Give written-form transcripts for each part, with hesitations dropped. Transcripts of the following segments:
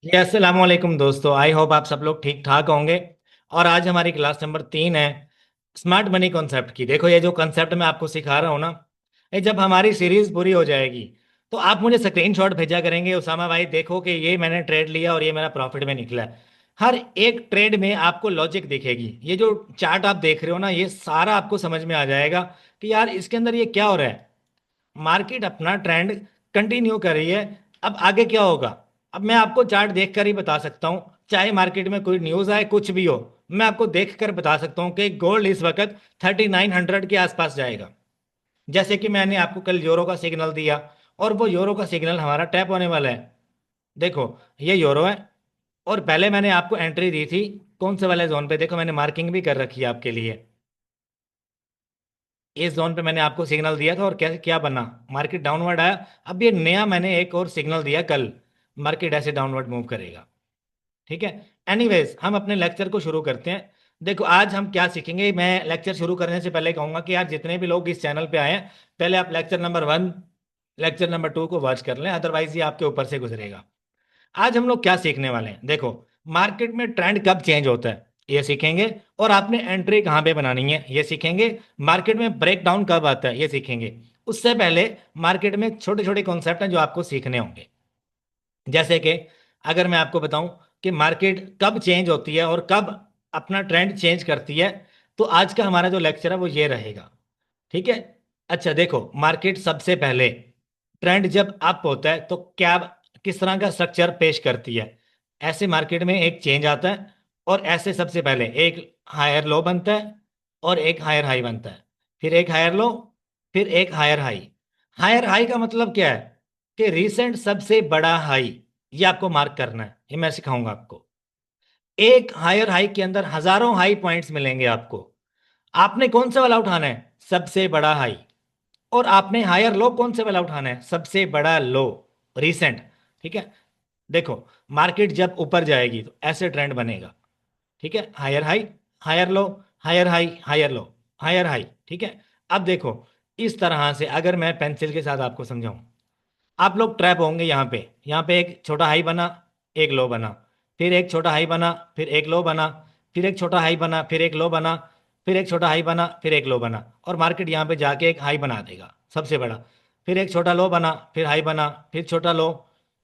जी अस्सलाम वालेकुम दोस्तों। आई होप आप सब लोग ठीक ठाक होंगे। और आज हमारी क्लास नंबर 3 है स्मार्ट मनी कॉन्सेप्ट की। देखो, ये जो कॉन्सेप्ट मैं आपको सिखा रहा हूँ ना, ये जब हमारी सीरीज पूरी हो जाएगी तो आप मुझे स्क्रीनशॉट भेजा करेंगे, उसामा भाई देखो कि ये मैंने ट्रेड लिया और ये मेरा प्रॉफिट में निकला है। हर एक ट्रेड में आपको लॉजिक दिखेगी। ये जो चार्ट आप देख रहे हो ना, ये सारा आपको समझ में आ जाएगा कि यार इसके अंदर ये क्या हो रहा है। मार्केट अपना ट्रेंड कंटिन्यू कर रही है। अब आगे क्या होगा, अब मैं आपको चार्ट देखकर ही बता सकता हूं। चाहे मार्केट में कोई न्यूज़ आए, कुछ भी हो, मैं आपको देखकर बता सकता हूं कि गोल्ड इस वक्त 3900 के आसपास जाएगा। जैसे कि मैंने आपको कल यूरो का सिग्नल दिया, और वो यूरो का सिग्नल हमारा टैप होने वाला है। देखो, ये यूरो है, और पहले मैंने आपको एंट्री दी थी कौन से वाले जोन पे, देखो मैंने मार्किंग भी कर रखी है आपके लिए। इस जोन पे मैंने आपको सिग्नल दिया था और क्या क्या बना, मार्केट डाउनवर्ड आया। अब ये नया मैंने एक और सिग्नल दिया कल, मार्केट ऐसे डाउनवर्ड मूव करेगा। ठीक है। एनीवेज, हम अपने लेक्चर को शुरू करते हैं। देखो, आज हम क्या सीखेंगे। मैं लेक्चर शुरू करने से पहले कहूंगा कि यार जितने भी लोग इस चैनल पे आए हैं, पहले आप लेक्चर नंबर 1, लेक्चर नंबर 2 को वॉच कर लें, अदरवाइज ये आपके ऊपर से गुजरेगा। आज हम लोग क्या सीखने वाले हैं, देखो, मार्केट में ट्रेंड कब चेंज होता है ये सीखेंगे, और आपने एंट्री कहाँ पे बनानी है ये सीखेंगे। मार्केट में ब्रेक डाउन कब आता है ये सीखेंगे। उससे पहले मार्केट में छोटे छोटे कॉन्सेप्ट हैं जो आपको सीखने होंगे। जैसे कि अगर मैं आपको बताऊं कि मार्केट कब चेंज होती है और कब अपना ट्रेंड चेंज करती है, तो आज का हमारा जो लेक्चर है वो ये रहेगा। ठीक है। अच्छा देखो, मार्केट सबसे पहले ट्रेंड जब अप होता है तो क्या, किस तरह का स्ट्रक्चर पेश करती है। ऐसे मार्केट में एक चेंज आता है, और ऐसे सबसे पहले एक हायर लो बनता है, और एक हायर हाई बनता है, फिर एक हायर लो, फिर एक हायर हाई। हायर हाई का मतलब क्या है कि रीसेंट सबसे बड़ा हाई, ये आपको मार्क करना है, ये मैं सिखाऊंगा आपको। एक हायर हाई के अंदर हजारों हाई पॉइंट्स मिलेंगे आपको। आपने कौन सा वाला उठाना है, सबसे बड़ा हाई। और आपने हायर लो कौन से वाला उठाना है, सबसे बड़ा लो, रीसेंट। ठीक है। देखो, मार्केट जब ऊपर जाएगी तो ऐसे ट्रेंड बनेगा। ठीक है, higher high, higher low, higher high, higher low, higher high. ठीक है। अब देखो, इस तरह से अगर मैं पेंसिल के साथ आपको समझाऊं, आप लोग ट्रैप होंगे यहाँ पे एक छोटा हाई बना, एक लो बना, फिर एक छोटा हाई बना, फिर एक लो बना, फिर एक छोटा हाई बना, फिर एक लो बना, फिर एक छोटा हाई बना, फिर एक लो बना, और मार्केट यहाँ पे जाके एक हाई बना देगा सबसे बड़ा। फिर एक छोटा लो बना, फिर हाई बना, फिर छोटा लो,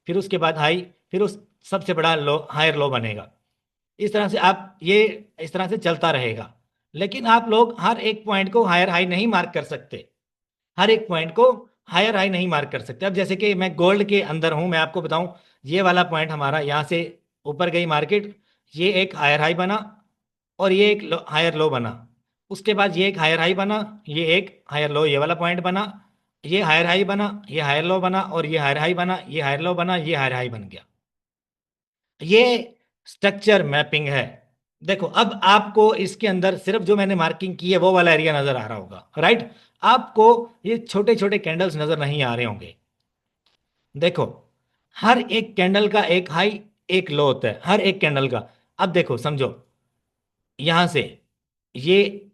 फिर उसके बाद हाई, फिर उस सबसे बड़ा लो, हायर लो बनेगा। इस तरह से आप ये, इस तरह से चलता रहेगा। लेकिन आप लोग हर एक पॉइंट को हायर हाई नहीं मार्क कर सकते, हर एक पॉइंट को हायर हाई नहीं मार्क कर सकते। अब जैसे कि मैं गोल्ड के अंदर हूं, मैं आपको बताऊं, ये वाला पॉइंट हमारा यहाँ से ऊपर गई मार्केट, ये एक हायर हाई बना, और ये एक हायर लो बना। उसके बाद ये एक हायर हाई बना, ये एक हायर लो, ये वाला पॉइंट बना, ये हायर हाई बना, ये हायर लो बना, और ये हायर हाई बना, ये हायर लो बना, ये हायर हाई बन गया। ये स्ट्रक्चर मैपिंग है। देखो, अब आपको इसके अंदर सिर्फ जो मैंने मार्किंग की है वो वाला एरिया नजर आ रहा होगा, राइट। आपको ये छोटे छोटे कैंडल्स नजर नहीं आ रहे होंगे। देखो, हर एक कैंडल का एक हाई, एक लो होता है, हर एक कैंडल का। अब देखो समझो, यहां से ये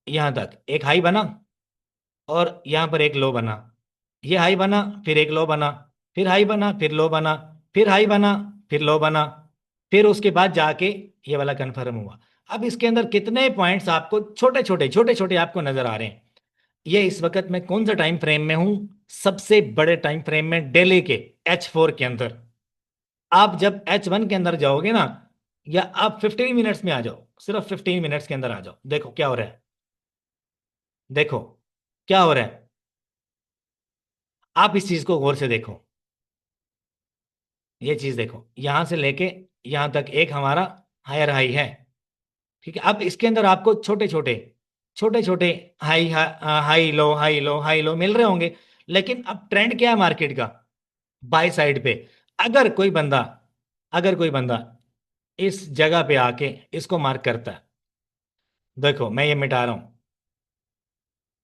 यहां तक एक हाई बना, और यहां पर एक लो बना। ये हाई बना, फिर एक लो बना, फिर हाई बना, फिर लो बना, फिर हाई बना, फिर लो बना, फिर उसके बाद जाके ये वाला कन्फर्म हुआ। अब इसके अंदर कितने पॉइंट्स आपको छोटे छोटे आपको नजर आ रहे हैं। ये इस वक्त मैं कौन सा टाइम फ्रेम में हूं, सबसे बड़े टाइम फ्रेम में, डेली के H4 के अंदर। आप जब H1 के अंदर जाओगे ना, या आप 15 मिनट्स में आ जाओ, सिर्फ 15 मिनट्स के अंदर आ जाओ, देखो क्या हो रहा है। देखो क्या हो रहा है, आप इस चीज को गौर से देखो। ये चीज देखो, यहां से लेके यहां तक एक हमारा हायर हाई है। ठीक है। अब इसके अंदर आपको छोटे छोटे high high low, high low, high low मिल रहे होंगे। लेकिन अब ट्रेंड क्या है मार्केट का, बाय साइड पे। अगर कोई बंदा अगर कोई बंदा इस जगह पे आके इसको मार्क करता है, देखो मैं ये मिटा रहा हूं।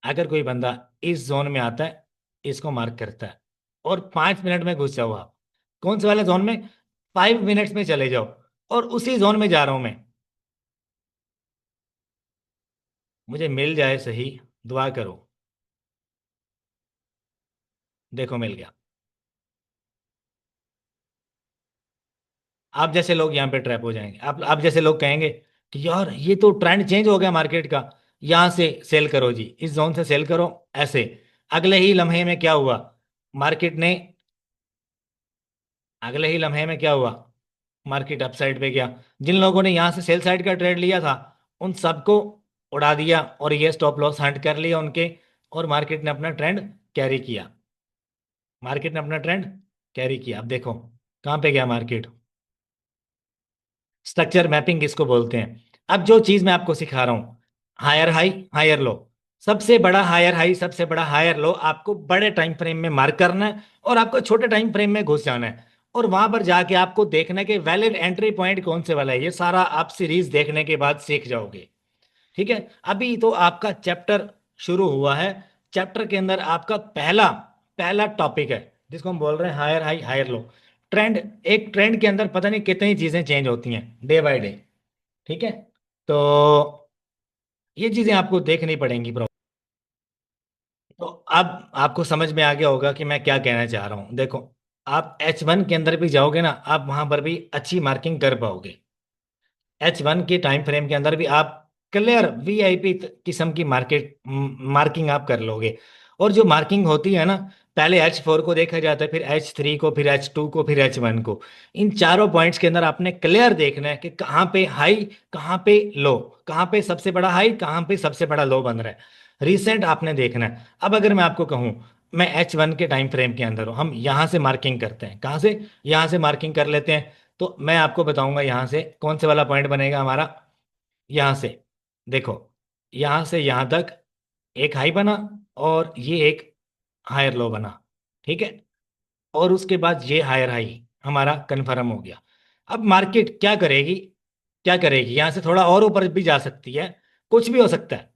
अगर कोई बंदा इस जोन में आता है, इसको मार्क करता है, और 5 मिनट में घुस जाओ आप कौन से वाले जोन में, 5 मिनट्स में चले जाओ, और उसी जोन में जा रहा हूं मैं। मुझे मिल जाए सही, दुआ करो। देखो मिल गया। आप जैसे लोग यहाँ पे ट्रैप हो जाएंगे। आप जैसे लोग कहेंगे कि यार ये तो ट्रेंड चेंज हो गया मार्केट का, यहाँ से सेल करो जी, इस जोन से सेल करो ऐसे। अगले ही लम्हे में क्या हुआ, मार्केट ने, अगले ही लम्हे में क्या हुआ, मार्केट अपसाइड पे गया। जिन लोगों ने यहाँ से सेल साइड का ट्रेड लिया था उन सबको उड़ा दिया, और ये स्टॉप लॉस हंट कर लिया उनके, और मार्केट ने अपना ट्रेंड कैरी किया। मार्केट ने अपना ट्रेंड कैरी किया। अब देखो कहाँ पे गया मार्केट। स्ट्रक्चर मैपिंग किसको बोलते हैं। अब जो चीज मैं आपको सिखा रहा हूं, हायर हाई हायर लो, सबसे बड़ा हायर हाई सबसे बड़ा हायर लो आपको बड़े टाइम फ्रेम में मार्क करना है, और आपको छोटे टाइम फ्रेम में घुस जाना है, और वहां पर जाके आपको देखना है कि वैलिड एंट्री पॉइंट कौन से वाला है। ये सारा आप सीरीज देखने के बाद सीख जाओगे। ठीक है, अभी तो आपका चैप्टर शुरू हुआ है। चैप्टर के अंदर आपका पहला पहला टॉपिक है जिसको हम बोल रहे हैं higher high higher low. Trend, एक ट्रेंड के अंदर पता नहीं कितनी चीजें चेंज होती हैं डे बाय डे। ठीक है, तो ये चीजें आपको देखनी पड़ेंगी ब्रो। तो अब आपको समझ में आ गया होगा कि मैं क्या कहना चाह रहा हूं। देखो, आप H1 के अंदर भी जाओगे ना, आप वहां पर भी अच्छी मार्किंग कर पाओगे। H1 के टाइम फ्रेम के अंदर भी आप क्लियर वीआईपी किस्म की मार्केट मार्किंग आप कर लोगे। और जो मार्किंग होती है ना, पहले H4 को देखा जाता है, फिर H3 को, फिर H2 को, फिर H1 को। इन चारों पॉइंट्स के अंदर आपने क्लियर देखना है कि कहाँ पे हाई, कहाँ पे लो, कहाँ पे सबसे बड़ा हाई, कहाँ पे सबसे बड़ा लो बन रहा है। रिसेंट आपने देखना है। अब अगर मैं आपको कहूँ, मैं H1 के टाइम फ्रेम के अंदर हूँ, हम यहाँ से मार्किंग करते हैं, कहाँ से, यहाँ से मार्किंग कर लेते हैं। तो मैं आपको बताऊंगा यहाँ से कौन से वाला पॉइंट बनेगा हमारा। यहाँ से देखो, यहाँ से यहाँ तक एक हाई बना, और ये एक हायर लो बना। ठीक है, और उसके बाद ये हायर हाई हमारा कंफर्म हो गया। अब मार्केट क्या करेगी, क्या करेगी, यहाँ से थोड़ा और ऊपर भी जा सकती है, कुछ भी हो सकता है।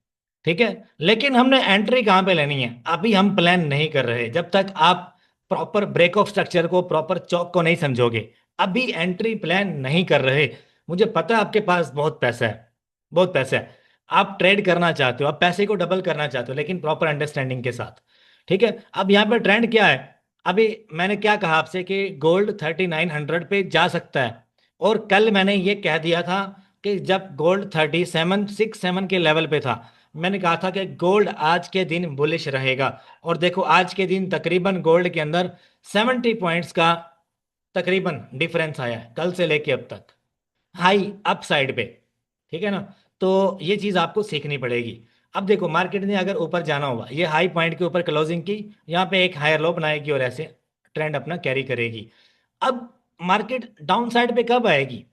ठीक है, लेकिन हमने एंट्री कहाँ पे लेनी है अभी हम प्लान नहीं कर रहे, जब तक आप प्रॉपर ब्रेक ऑफ स्ट्रक्चर को, प्रॉपर चौक को नहीं समझोगे। अभी एंट्री प्लान नहीं कर रहे। मुझे पता है आपके पास बहुत पैसा है, बहुत पैसा है, आप ट्रेड करना चाहते हो, आप पैसे को डबल करना चाहते हो, लेकिन प्रॉपर अंडरस्टैंडिंग के साथ। ठीक है, अब यहाँ पे ट्रेंड क्या है, अभी मैंने क्या कहा आपसे कि गोल्ड 3900 पे जा सकता है, और कल मैंने ये कह दिया था कि जब गोल्ड 3767 के लेवल पे था, मैंने कहा था कि गोल्ड आज के दिन बुलिश रहेगा। और देखो आज के दिन तकरीबन गोल्ड के अंदर 70 पॉइंट्स का तकरीबन डिफरेंस आया है कल से लेके अब तक, हाई अप साइड पे। ठीक है ना, तो ये चीज आपको सीखनी पड़ेगी। अब देखो मार्केट ने अगर ऊपर जाना होगा, ये हाई पॉइंट के ऊपर क्लोजिंग की, यहाँ पे एक हायर लो बनाएगी और ऐसे ट्रेंड अपना कैरी करेगी। अब मार्केट डाउन साइड पे कब आएगी,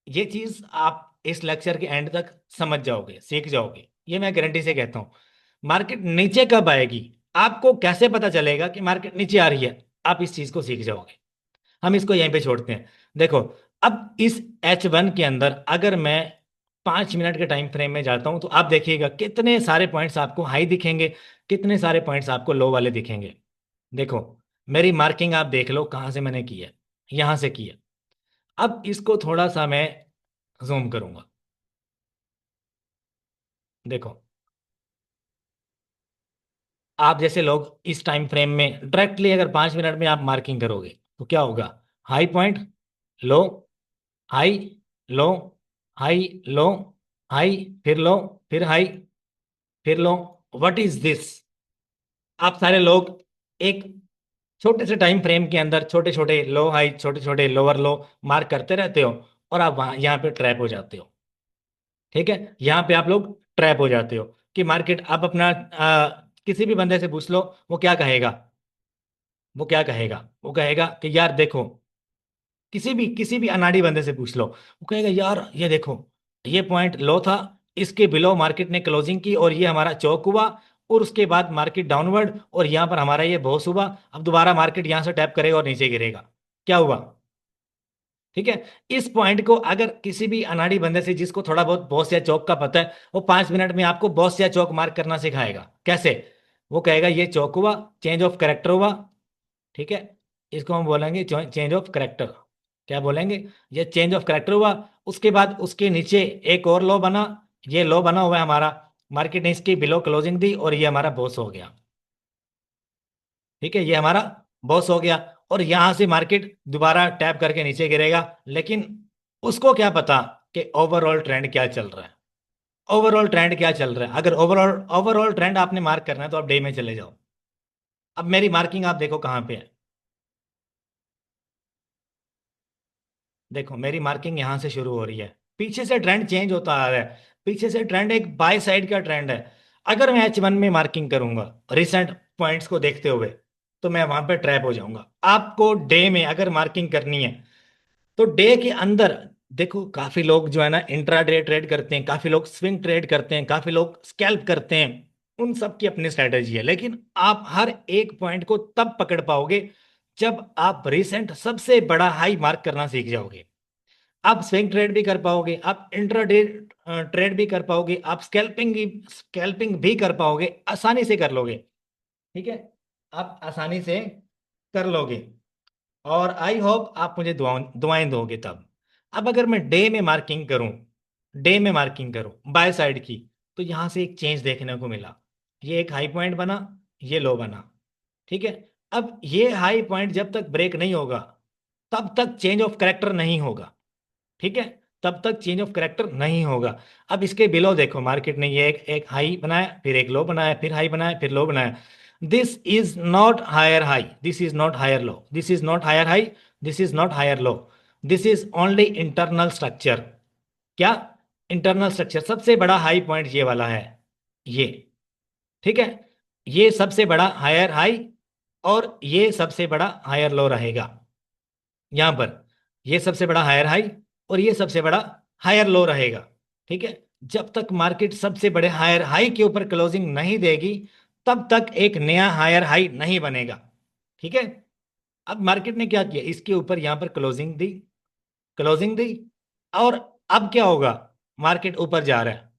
ये चीज आप इस लेक्चर के एंड तक समझ जाओगे, सीख जाओगे, ये मैं गारंटी से कहता हूँ। मार्केट नीचे कब आएगी, आपको कैसे पता चलेगा कि मार्केट नीचे आ रही है, आप इस चीज को सीख जाओगे। हम इसको यहीं पे छोड़ते हैं। देखो, अब इस H1 के अंदर अगर मैं 5 मिनट के टाइम फ्रेम में जाता हूं, तो आप देखिएगा कितने सारे पॉइंट्स आपको हाई दिखेंगे, कितने सारे पॉइंट्स आपको लो वाले दिखेंगे। देखो, मेरी मार्किंग आप देख लो कहां से मैंने की है, यहां से की है। अब इसको थोड़ा सा मैं जूम करूंगा। देखो, आप जैसे लोग इस टाइम फ्रेम में डायरेक्टली अगर 5 मिनट में आप मार्किंग करोगे तो क्या होगा, हाई पॉइंट, लो, high, low, high, low, high, फिर लो, फिर हाई, फिर लो। व्हाट इज दिस, आप सारे लोग एक छोटे से टाइम फ्रेम के अंदर छोटे छोटे लो हाई, छोटे छोटे लोअर लो मार्क करते रहते हो, और आप वहां यहाँ पे ट्रैप हो जाते हो। ठीक है, यहाँ पे आप लोग ट्रैप हो जाते हो कि मार्केट, आप अपना किसी भी बंदे से पूछ लो, वो क्या कहेगा, वो क्या कहेगा, वो कहेगा कि यार देखो, किसी भी अनाड़ी बंदे से पूछ लो, वो कहेगा यार ये देखो, ये पॉइंट लो था, इसके बिलो मार्केट ने क्लोजिंग की, और ये हमारा चौक हुआ, और उसके बाद मार्केट डाउनवर्ड, और यहाँ पर हमारा ये बॉस हुआ। अब दोबारा मार्केट यहाँ से टैप करेगा और नीचे गिरेगा। क्या हुआ, ठीक है। इस पॉइंट को अगर किसी भी अनाड़ी बंदे से, जिसको थोड़ा बहुत बॉस या चौक का पता है, वो 5 मिनट में आपको बॉस या चौक मार्क करना सिखाएगा। कैसे, वो कहेगा ये चौक हुआ, चेंज ऑफ करेक्टर हुआ। ठीक है, इसको हम बोलेंगे चेंज ऑफ करेक्टर। क्या बोलेंगे, ये चेंज ऑफ करेक्टर हुआ। उसके बाद उसके नीचे एक और लो बना, ये लो बना हुआ है हमारा, मार्केट ने इसकी बिलो क्लोजिंग दी, और ये हमारा बॉस हो गया। ठीक है, ये हमारा बॉस हो गया। और यहां से मार्केट दोबारा टैप करके नीचे गिरेगा, लेकिन उसको क्या पता कि ओवरऑल ट्रेंड क्या चल रहा है। ओवरऑल ट्रेंड क्या चल रहा है, अगर ओवरऑल ओवरऑल ट्रेंड आपने मार्क करना है तो आप डे में चले जाओ। अब मेरी मार्किंग आप देखो कहाँ पे है। देखो मेरी मार्किंग यहां से शुरू हो रही है, पीछे से ट्रेंड चेंज होता आ रहा है, पीछे से ट्रेंड एक बाय साइड का ट्रेंड है। अगर मैं H1 में मार्किंग करूंगा रिसेंट पॉइंट्स को देखते हुए, तो मैं वहां पे ट्रैप हो जाऊंगा। आपको डे में अगर मार्किंग करनी है तो डे के अंदर देखो, काफी लोग जो है ना इंट्राडे ट्रेड करते हैं, काफी लोग स्विंग ट्रेड करते हैं, काफी लोग स्कैल्प करते हैं। उन सब की अपनी स्ट्रेटेजी है, लेकिन आप हर एक पॉइंट को तब पकड़ पाओगे जब आप रिसेंट सबसे बड़ा हाई मार्क करना सीख जाओगे। आप स्विंग ट्रेड भी कर पाओगे, आप इंट्राडे ट्रेड भी कर पाओगे, आप स्कैल्पिंग भी कर पाओगे, आसानी से कर लोगे। ठीक है, आप आसानी से कर लोगे, और आई होप आप मुझे दुआएं दुआएं दोगे तब। अब अगर मैं डे में मार्किंग करूं बाय साइड की, तो यहां से एक चेंज देखने को मिला। ये एक हाई पॉइंट बना, ये लो बना। ठीक है, अब ये हाई पॉइंट जब तक ब्रेक नहीं होगा तब तक चेंज ऑफ करेक्टर नहीं होगा। ठीक है, तब तक चेंज ऑफ करेक्टर नहीं होगा। अब इसके बिलो देखो, मार्केट ने ये एक हाई बनाया, फिर एक लो बनाया, फिर हाई बनाया, फिर लो बनाया। This is not higher high, this is not higher low, this is not higher high, this is not higher low, this is only internal structure. क्या? Internal structure. सबसे बड़ा हाई पॉइंट ये वाला है, ये। ठीक है, ये सबसे बड़ा हायर हाई और ये सबसे बड़ा हायर लो रहेगा यहां पर। ये सबसे बड़ा हायर हाई और ये सबसे बड़ा हायर लो रहेगा। ठीक है, जब तक मार्केट सबसे बड़े हायर हाई के ऊपर क्लोजिंग नहीं देगी तब तक एक नया हायर हाई नहीं बनेगा। ठीक है, अब मार्केट ने क्या किया, इसके ऊपर यहां पर क्लोजिंग दी, और अब क्या होगा, मार्केट ऊपर जा रहा है,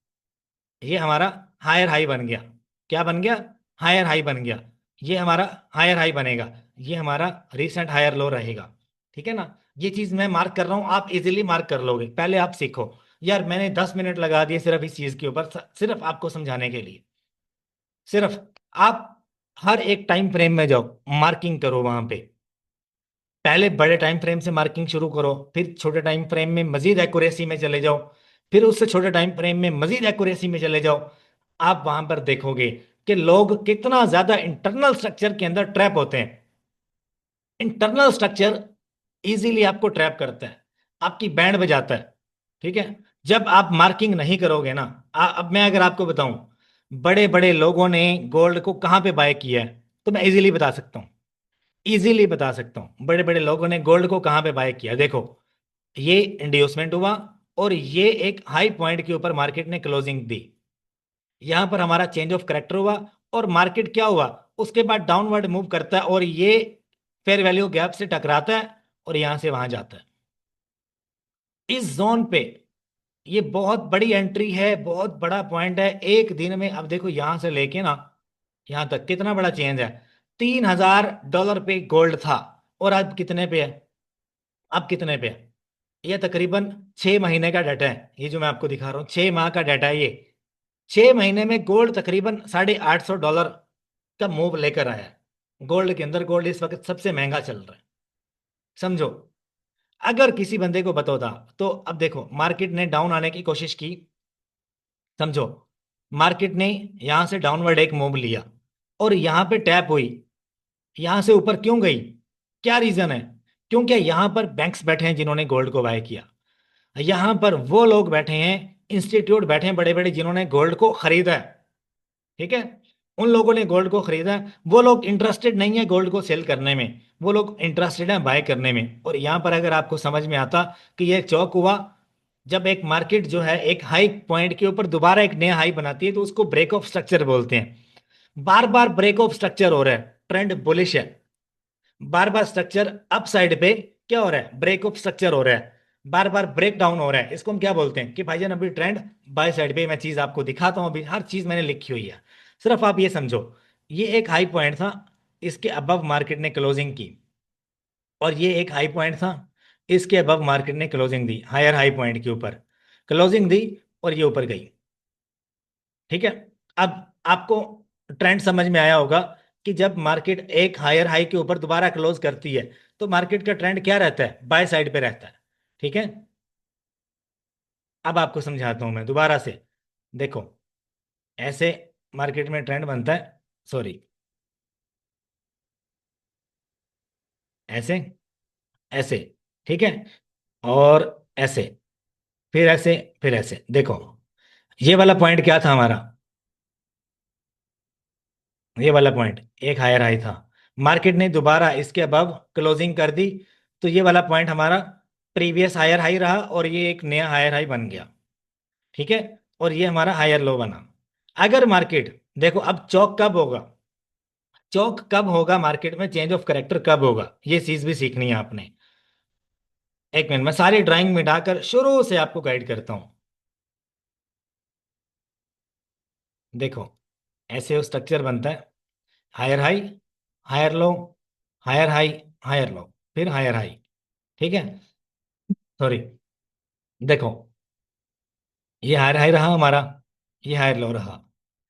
ये हमारा हायर हाई बन गया। क्या बन गया? हायर हाई बन गया। ये हमारा हायर हाई बनेगा, ये हमारा रिसेंट हायर लो रहेगा। ठीक है ना, ये चीज मैं मार्क कर रहा हूं, आप इजीली मार्क कर लोगे। पहले आप सीखो। यार मैंने 10 मिनट लगा दिए सिर्फ इस चीज के ऊपर, सिर्फ आपको समझाने के लिए। सिर्फ आप हर एक टाइम फ्रेम में जाओ, मार्किंग करो वहां पे। पहले बड़े टाइम फ्रेम से मार्किंग शुरू करो, फिर छोटे टाइम फ्रेम में मजीद एक्यूरेसी में चले जाओ, फिर उससे छोटे टाइम फ्रेम में मजीद एक्यूरेसी में चले जाओ। आप वहां पर देखोगे कि लोग कितना ज्यादा इंटरनल स्ट्रक्चर के अंदर ट्रैप होते हैं। इंटरनल स्ट्रक्चर इजीली आपको ट्रैप करता है, आपकी बैंड बजाता है। ठीक है, जब आप मार्किंग नहीं करोगे ना, अब मैं अगर आपको बताऊं बड़े बड़े लोगों ने गोल्ड को कहां पे बाय किया है, तो मैं इजीली बता सकता हूं। इजीली बता सकता हूं बड़े बड़े लोगों ने गोल्ड को कहां पे बाय किया। देखो, ये इंड्यूसमेंट हुआ और ये एक हाई पॉइंट के ऊपर मार्केट ने क्लोजिंग दी, यहां पर हमारा चेंज ऑफ करेक्टर हुआ, और मार्केट क्या हुआ, उसके बाद डाउनवर्ड मूव करता है और ये फेयर वैल्यू गैप से टकराता है और यहां से वहां जाता है इस जोन पे। ये बहुत बड़ी एंट्री है, बहुत बड़ा पॉइंट है एक दिन में। अब देखो यहां से लेके ना यहां तक कितना बड़ा चेंज है। $3,000 पे गोल्ड था, और अब कितने पे है? अब कितने पे है? ये तकरीबन 6 महीने का डाटा है, ये जो मैं आपको दिखा रहा हूँ 6 माह का डाटा है ये। 6 महीने में गोल्ड तकरीबन $850 का मूव लेकर आया है। गोल्ड के अंदर गोल्ड इस वक्त सबसे महंगा चल रहा है, समझो। अगर किसी बंदे को पता होता, तो अब देखो मार्केट ने डाउन आने की कोशिश की, समझो। मार्केट ने यहां से डाउनवर्ड एक मूव लिया और यहां पे टैप हुई, यहां से ऊपर क्यों गई? क्या रीजन है? क्योंकि यहां पर बैंक्स बैठे हैं जिन्होंने गोल्ड को बाय किया, यहां पर वो लोग बैठे हैं, इंस्टीट्यूट बैठे हैं बड़े बड़े जिन्होंने गोल्ड को खरीदा है। ठीक है, उन लोगों ने गोल्ड को खरीदा है, वो लोग इंटरेस्टेड नहीं है गोल्ड को सेल करने में, वो लोग इंटरेस्टेड है बाय करने में। और यहां पर अगर आपको समझ में आता कि ये चौक हुआ, जब एक मार्केट जो है एक हाई पॉइंट के ऊपर दोबारा एक नया हाई बनाती है तो उसको ब्रेक ऑफ स्ट्रक्चर बोलते हैं। बार बार ब्रेक ऑफ स्ट्रक्चर हो रहा है, ट्रेंड बुलिश है, बार बार स्ट्रक्चर अप साइड पे क्या हो रहा है, ब्रेक ऑफ स्ट्रक्चर हो रहा है, बार बार ब्रेक डाउन हो रहा है, इसको हम क्या बोलते हैं कि भाईजान अभी ट्रेंड बाय साइड पे। मैं चीज आपको दिखाता हूं, अभी हर चीज मैंने लिखी हुई है, सिर्फ आप ये समझो। ये एक हाई पॉइंट था, इसके अबव मार्केट ने क्लोजिंग की, और ये एक हाई पॉइंट था, इसके अबव मार्केट ने क्लोजिंग दी, हायर हाई पॉइंट के ऊपर क्लोजिंग दी और ये ऊपर गई। ठीक है, अब आपको ट्रेंड समझ में आया होगा कि जब मार्केट एक हायर हाई के ऊपर दोबारा क्लोज करती है तो मार्केट का ट्रेंड क्या रहता है, बाय साइड पे रहता है। ठीक है, अब आपको समझाता हूं मैं दोबारा से। देखो, ऐसे मार्केट में ट्रेंड बनता है, सॉरी, ऐसे, ऐसे, ठीक है, और ऐसे, फिर ऐसे, फिर ऐसे। देखो, ये वाला पॉइंट क्या था हमारा, ये वाला पॉइंट एक हायर हाई था, मार्केट ने दोबारा इसके अबव क्लोजिंग कर दी, तो ये वाला पॉइंट हमारा प्रीवियस हायर हाई रहा और ये एक नया हायर हाई बन गया। ठीक है, और ये हमारा हायर लो बना। अगर मार्केट, देखो अब चौक कब होगा, चौक कब होगा मार्केट में, चेंज ऑफ करेक्टर कब होगा, ये चीज भी सीखनी है आपने। एक मिनट, मैं सारी ड्राइंग मिटाकर शुरू से आपको गाइड करता हूं। देखो, ऐसे स्ट्रक्चर बनता है, higher high, higher low, higher high, higher low, फिर हायर हाई। ठीक है, सॉरी, देखो, ये हायर हाई रहा हमारा, ये हायर लो रहा।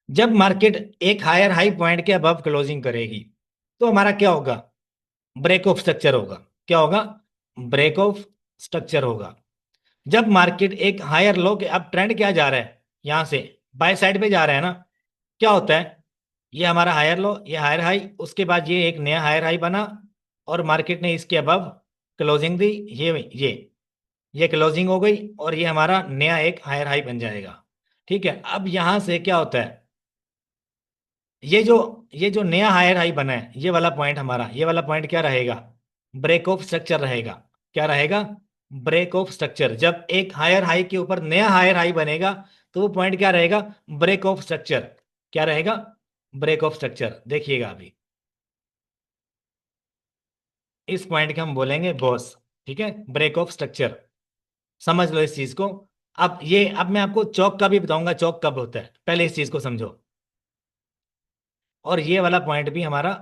जब मार्केट एक हायर हाई पॉइंट के अबव क्लोजिंग करेगी तो हमारा क्या होगा, ब्रेक ऑफ स्ट्रक्चर होगा। क्या होगा, ब्रेक ऑफ स्ट्रक्चर होगा। जब मार्केट एक हायर लो के, अब ट्रेंड क्या जा रहा है, यहां से बाय साइड पे जा रहा है ना, क्या होता है, ये हमारा हायर लो, ये हायर हाई, उसके बाद ये एक नया हायर हाई बना और मार्केट ने इसके अबव क्लोजिंग दी, ये क्लोजिंग हो गई और ये हमारा नया एक हायर हाई बन जाएगा। ठीक है, अब यहां से क्या होता है, ये जो ये जो नया हायर हाई बना है, ये वाला पॉइंट हमारा, ये वाला पॉइंट क्या रहेगा, ब्रेक ऑफ स्ट्रक्चर रहेगा। क्या रहेगा, ब्रेक ऑफ स्ट्रक्चर। जब एक हायर हाई के ऊपर नया हायर हाई बनेगा तो वो पॉइंट क्या रहेगा, ब्रेक ऑफ स्ट्रक्चर। क्या रहेगा, ब्रेक ऑफ स्ट्रक्चर। देखिएगा अभी, इस पॉइंट के हम बोलेंगे बॉस। ठीक है, ब्रेक ऑफ स्ट्रक्चर, समझ लो इस चीज को। अब मैं आपको चौक का भी बताऊंगा, चौक कब होता है, पहले इस चीज को समझो। और ये वाला पॉइंट भी हमारा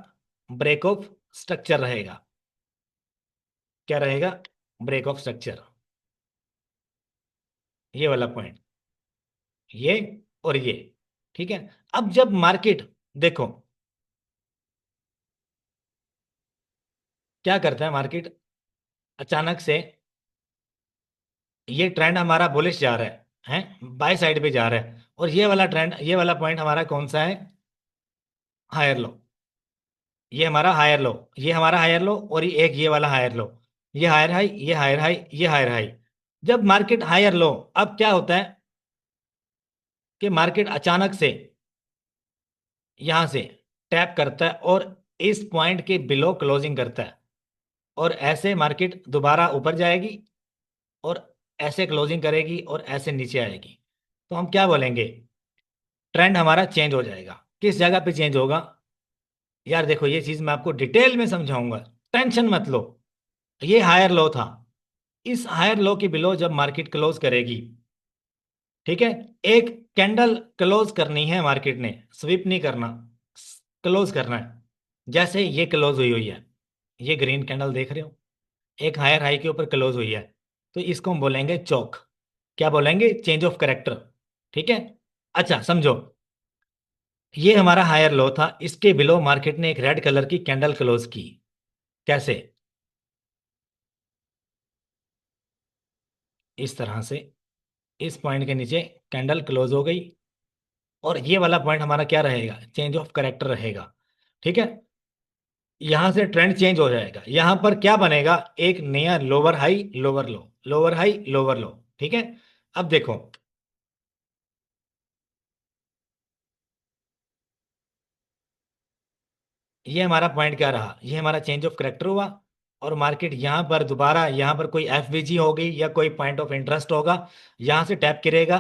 ब्रेक ऑफ स्ट्रक्चर रहेगा। क्या रहेगा, ब्रेक ऑफ स्ट्रक्चर, ये वाला पॉइंट, ये और ये। ठीक है, अब जब मार्केट, देखो क्या करता है मार्केट, अचानक से ये ट्रेंड हमारा बुलिश जा रहा है बाय साइड पे जा रहा है, और ये वाला ट्रेंड, ये वाला पॉइंट हमारा कौन सा है, हायर लो। ये हमारा हायर लो, ये हमारा हायर लो, और ये एक ये वाला हायर लो, ये हायर हाई, ये हायर हाई, ये हायर हाई। जब मार्केट हायर लो, अब क्या होता है कि मार्केट अचानक से यहां से टैप करता है और इस पॉइंट के बिलो क्लोजिंग करता है, और ऐसे मार्केट दोबारा ऊपर जाएगी और ऐसे क्लोजिंग करेगी और ऐसे नीचे आएगी। तो हम क्या बोलेंगे, ट्रेंड हमारा चेंज हो जाएगा। किस जगह पे चेंज होगा, यार देखो ये चीज मैं आपको डिटेल में समझाऊंगा, टेंशन मत लो। ये हायर लो था, इस हायर लो के बिलो जब मार्केट क्लोज करेगी, ठीक है, एक कैंडल क्लोज करनी है मार्केट ने, स्विप नहीं करना, क्लोज करना है। जैसे ये क्लोज हुई हुई है, ये ग्रीन कैंडल देख रहे हो, एक हायर हाई के ऊपर क्लोज हुई है, तो इसको हम बोलेंगे चौक। क्या बोलेंगे, चेंज ऑफ करेक्टर। ठीक है, अच्छा समझो, ये हमारा हायर लो था, इसके बिलो मार्केट ने एक रेड कलर की कैंडल क्लोज की। कैसे, इस तरह से, इस पॉइंट के नीचे कैंडल क्लोज हो गई, और ये वाला पॉइंट हमारा क्या रहेगा, चेंज ऑफ करेक्टर रहेगा। ठीक है, यहां से ट्रेंड चेंज हो जाएगा, यहां पर क्या बनेगा, एक नया लोअर हाई, लोअर लो, लोअर हाई, लोअर लो। ठीक है, अब देखो, ये हमारा पॉइंट क्या रहा, ये हमारा चेंज ऑफ करेक्टर हुआ, और मार्केट यहां पर दोबारा, यहां पर कोई एफवीजी होगी या कोई पॉइंट ऑफ इंटरेस्ट होगा, यहां से टैप गिरेगा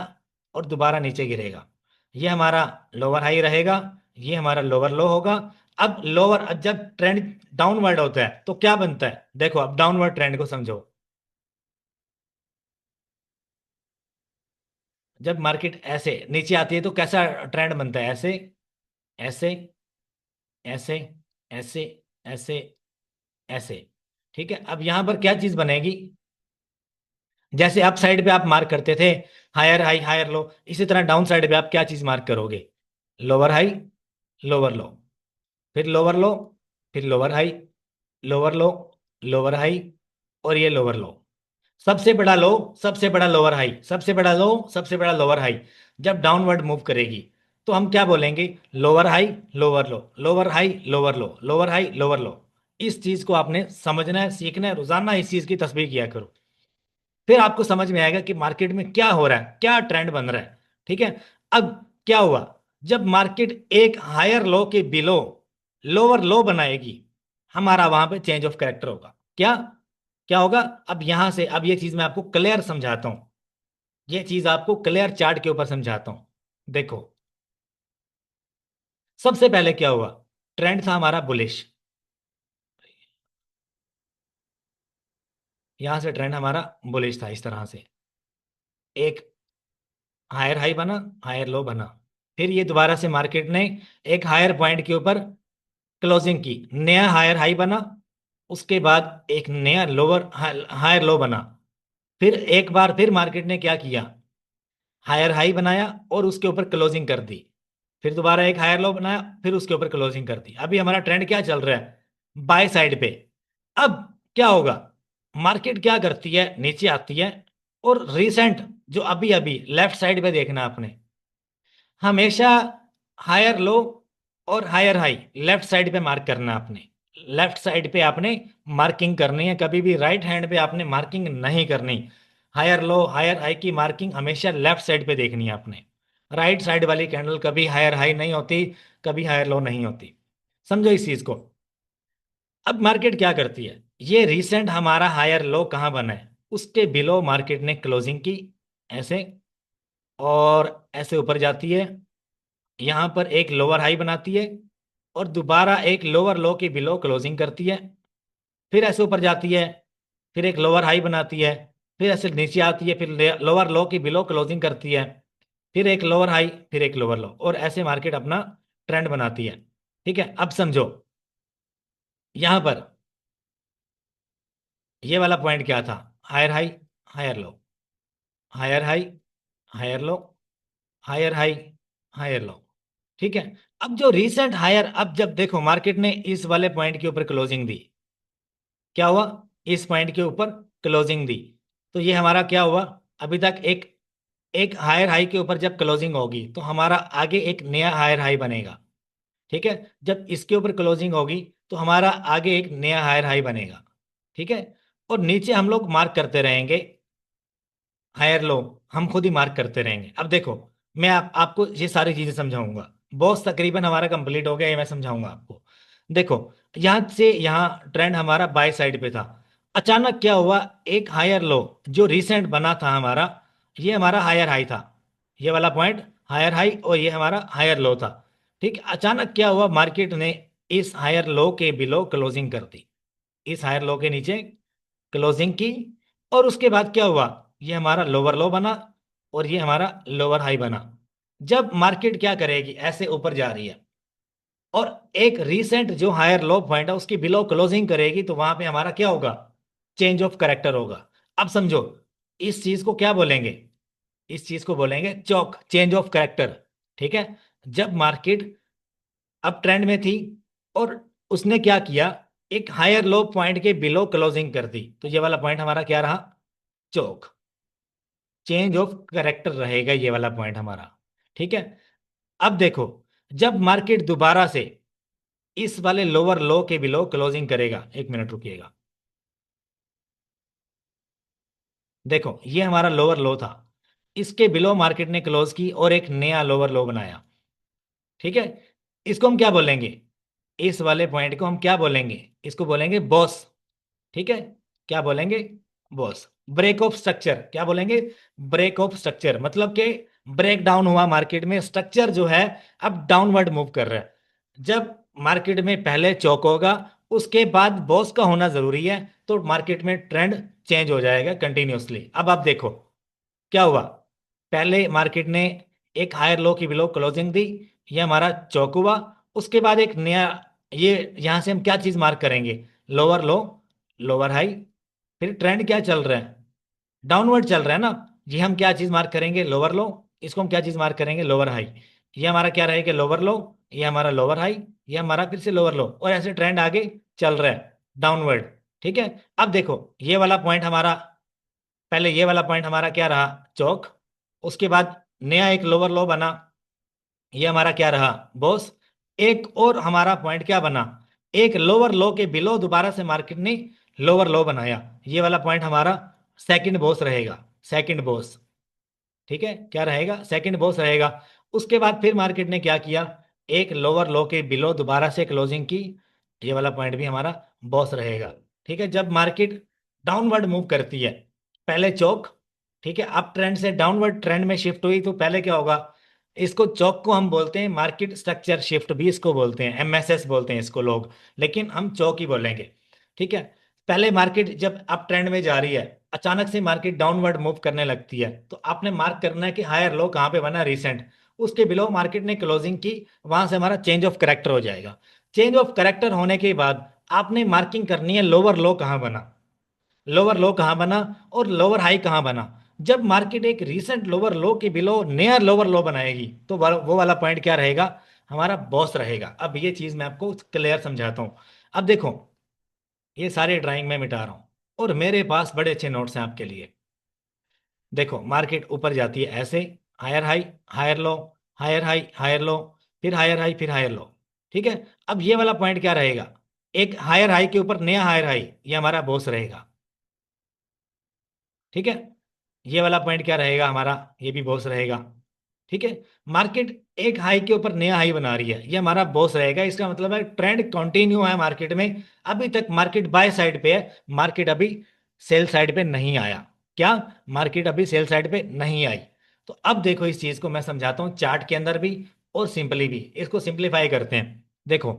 और दोबारा नीचे गिरेगा। ये हमारा लोअर हाई रहेगा, ये हमारा लोअर लो होगा। अब लोअर, जब ट्रेंड डाउनवर्ड होता है तो क्या बनता है, देखो अब डाउनवर्ड ट्रेंड को समझो। जब मार्केट ऐसे नीचे आती है तो कैसा ट्रेंड बनता है, ऐसे, ऐसे, ऐसे, ऐसे, ऐसे, ऐसे। ठीक है, अब यहां पर क्या चीज बनेगी, जैसे अप साइड पे आप मार्क करते थे हायर हाई, हायर लो, इसी तरह डाउन साइड पे आप क्या चीज मार्क करोगे, लोअर हाई, लोअर लो, फिर लोअर लो, फिर लोअर हाई, लोअर लो, लोअर हाई, और ये लोअर लो। सबसे बड़ा लो, सबसे बड़ा लोअर हाई, सबसे बड़ा लो, सबसे बड़ा लोअर हाई। जब डाउनवर्ड मूव करेगी तो हम क्या बोलेंगे? लोअर हाई, लोअर लो, लोअर हाई, लोअर लो, लोअर हाई, लोअर लो। इस चीज को आपने समझना है, सीखना है, रोजाना इस चीज की तस्वीर किया करो। फिर आपको समझ में आएगा कि मार्केट में क्या हो रहा है, क्या ट्रेंड बन रहा है। ठीक है। अब क्या हुआ? जब मार्केट एक हायर लो के बिलो लोअर लो बनाएगी, हमारा वहां पे चेंज ऑफ कैरेक्टर होगा। क्या क्या होगा? अब यहां से, अब ये चीज मैं आपको क्लियर समझाता हूं। ये चीज आपको क्लियर चार्ट के ऊपर समझाता हूं। देखो, सबसे पहले क्या हुआ? ट्रेंड था हमारा बुलिश। यहां से ट्रेंड हमारा बुलिश था, इस तरह से एक हायर हाई बना, हायर लो बना। फिर ये दोबारा से मार्केट ने एक हायर पॉइंट के ऊपर क्लोजिंग की, नया हायर हाई बना। उसके बाद एक नया लोअर हायर लो बना। फिर एक बार फिर मार्केट ने क्या किया? हायर हाई बनाया और उसके ऊपर क्लोजिंग कर दी। फिर दोबारा एक हायर लो बनाया, फिर उसके ऊपर क्लोजिंग कर दी। अभी हमारा ट्रेंड क्या चल रहा है? बाय साइड पे। अब क्या होगा? मार्केट क्या करती है? नीचे आती है, और रिसेंट जो अभी अभी लेफ्ट साइड पे देखना आपने, हमेशा हायर लो और हायर हाई लेफ्ट साइड पे मार्क करना आपने। लेफ्ट साइड पे आपने मार्किंग करनी है, कभी भी राइट हैंड पे आपने मार्किंग नहीं करनी। हायर लो हायर हाई की मार्किंग हमेशा लेफ्ट साइड पे देखनी है आपने। राइट साइड वाली कैंडल कभी हायर हाई नहीं होती, कभी हायर लो नहीं होती। समझो इस चीज को। अब मार्केट क्या करती है? ये रिसेंट हमारा हायर लो कहाँ बना है, उसके बिलो मार्केट ने क्लोजिंग की, ऐसे, और ऐसे ऊपर जाती है। यहां पर एक लोअर हाई बनाती है, और दोबारा एक लोअर लो के बिलो क्लोजिंग करती है। फिर ऐसे ऊपर जाती है, फिर एक लोअर हाई बनाती है। फिर ऐसे नीचे आती है, फिर लोअर लो की बिलो क्लोजिंग करती है। फिर एक लोअर हाई, फिर एक लोअर लो, और ऐसे मार्केट अपना ट्रेंड बनाती है। ठीक है। अब समझो, यहां पर ये वाला पॉइंट क्या था? Higher high, higher low, higher high, higher low, higher high, higher low. ठीक है। अब जो रीसेंट हायर, अब जब देखो मार्केट ने इस वाले पॉइंट के ऊपर क्लोजिंग दी, क्या हुआ? इस पॉइंट के ऊपर क्लोजिंग दी, तो ये हमारा क्या हुआ? अभी तक एक एक हायर हाई के ऊपर जब क्लोजिंग होगी तो हमारा आगे एक नया हायर हाई बनेगा। ठीक है। जब इसके ऊपर क्लोजिंग होगी तो हमारा आगे एक नया हायर हाई बनेगा। ठीक है। और नीचे हम लोग मार्क करते रहेंगे, हायर लो हम खुद ही मार्क करते रहेंगे। अब देखो, मैं आपको ये सारी चीजें समझाऊंगा। बॉस तकरीबन हमारा कंप्लीट हो गया, ये मैं समझाऊंगा आपको। देखो, यहां से यहाँ ट्रेंड हमारा बाय साइड पे था। अचानक क्या हुआ? एक हायर लो जो रिसेंट बना था हमारा, ये हमारा हायर हाई था, ये वाला पॉइंट हायर हाई, और ये हमारा हायर लो था। ठीक। अचानक क्या हुआ? मार्केट ने इस हायर लो के बिलो क्लोजिंग कर दी, इस हायर लो के नीचे क्लोजिंग की। और उसके बाद क्या हुआ? ये हमारा लोअर लो बना, और ये हमारा लोअर हाई बना। जब मार्केट क्या करेगी? ऐसे ऊपर जा रही है, और एक रीसेंट जो हायर लो पॉइंट है उसकी बिलो क्लोजिंग करेगी, तो वहां पे हमारा क्या होगा? चेंज ऑफ करेक्टर होगा। अब समझो, इस चीज को क्या बोलेंगे? इस चीज को बोलेंगे चौक, चेंज ऑफ करेक्टर। ठीक है। जब मार्केट अब ट्रेंड में थी, और उसने क्या किया? एक हायर लो पॉइंट के बिलो क्लोजिंग कर दी, तो ये वाला पॉइंट हमारा क्या रहा? चौक, चेंज ऑफ करेक्टर रहेगा ये वाला पॉइंट हमारा। ठीक है। अब देखो, जब मार्केट दोबारा से इस वाले लोअर लो के बिलो क्लोजिंग करेगा, एक मिनट रुकिएगा। देखो, ये हमारा लोअर लो था, इसके बिलो मार्केट ने क्लोज की और एक नया लोअर लो बनाया। ठीक है। इसको हम क्या बोलेंगे? इस वाले पॉइंट को हम क्या बोलेंगे? इसको बोलेंगे बॉस। ठीक है। क्या बोलेंगे? बॉस। ब्रेक ऑफ स्ट्रक्चर क्या बोलेंगे? ब्रेक ऑफ स्ट्रक्चर, मतलब कि ब्रेक डाउन हुआ मार्केट में, स्ट्रक्चर जो है अब डाउनवर्ड मूव कर रहा है। जब मार्केट में पहले चौक होगा, उसके बाद बॉस का होना जरूरी है, तो मार्केट में ट्रेंड चेंज हो जाएगा कंटिन्यूअसली। अब आप देखो क्या हुआ। पहले मार्केट ने एक हायर लो की बिलो क्लोजिंग दी, ये हमारा चौक हुआ। उसके बाद एक नया, ये यहां से हम क्या चीज मार्क करेंगे? लोअर लो, लोअर हाई। फिर ट्रेंड क्या चल रहा है? डाउनवर्ड चल रहा है ना। ये हम क्या चीज मार्क करेंगे? लोअर लो। इसको हम क्या चीज मार्क करेंगे? Lower high. ये हमारा क्या रहेगा? लोअर लो, ये हमारा लोअर हाई, ये हमारा फिर से लोअर लो, और ऐसे ट्रेंड आगे चल रहा है डाउनवर्ड। ठीक है, अब देखो ये वाला पॉइंट हमारा, पहले ये वाला पॉइंट हमारा क्या रहा, चौक। उसके बाद नया एक लोअर लो बना, ये हमारा क्या रहा, बॉस। एक और हमारा पॉइंट क्या बना, एक लोअर लो के बिलो दोबारा से मार्केट ने लोअर लो बनाया, ये वाला पॉइंट हमारा सेकंड बॉस रहेगा, सेकंड बॉस। ठीक है, क्या रहेगा, सेकंड बॉस रहेगा। उसके बाद फिर मार्केट ने क्या किया, एक लोअर लो के बिलो दोबारा से क्लोजिंग की, ये वाला पॉइंट भी हमारा बॉस रहेगा। ठीक है, जब मार्केट डाउनवर्ड मूव करती है, पहले चौक, ठीक है, अप ट्रेंड से डाउनवर्ड ट्रेंड में शिफ्ट हुई, तो पहले क्या होगा, इसको चौक को हम बोलते हैं मार्केट स्ट्रक्चर शिफ्ट भी इसको बोलते हैं, एमएसएस बोलते हैं इसको लोग, लेकिन हम चौक ही बोलेंगे। ठीक है, पहले मार्केट जब अप ट्रेंड में जा रही है, अचानक से मार्केट डाउनवर्ड मूव करने लगती है, तो आपने मार्क करना है कि हायर लो कहाँ पे बना रिसेंट, उसके बिलो मार्केट ने क्लोजिंग की, वहां से हमारा चेंज ऑफ करेक्टर हो जाएगा। चेंज ऑफ करेक्टर होने के बाद आपने मार्किंग करनी है लोअर लो कहाँ बना, लोअर लो कहाँ बना और लोअर हाई कहाँ बना। जब मार्केट एक रीसेंट लोअर लो के बिलो नया लोअर लो बनाएगी, तो वो वाला पॉइंट क्या रहेगा, हमारा बॉस रहेगा। अब ये चीज मैं आपको क्लियर समझाता हूँ। अब देखो, ये सारे ड्राइंग में मिटा रहा हूँ, और मेरे पास बड़े अच्छे नोट्स हैं आपके लिए। देखो मार्केट ऊपर जाती है ऐसे, higher high, higher low, higher high, higher low, फिर हायर हाई, फिर हायर लो। ठीक है, अब ये वाला पॉइंट क्या रहेगा, एक हायर हाई के ऊपर नया हायर हाई, ये हमारा बॉस रहेगा। ठीक है, ये वाला पॉइंट क्या रहेगा हमारा, ये भी बॉस रहेगा। ठीक है, मार्केट एक हाई के ऊपर नया हाई बना रही है, ये हमारा बॉस रहेगा। इसका मतलब है ट्रेंड कंटिन्यू है मार्केट में, अभी तक मार्केट बाय साइड पे है, मार्केट अभी सेल साइड पे नहीं आया। क्या, मार्केट अभी सेल साइड पे नहीं आई। तो अब देखो इस चीज को मैं समझाता हूँ चार्ट के अंदर भी और सिंपली भी, इसको सिंपलीफाई करते हैं। देखो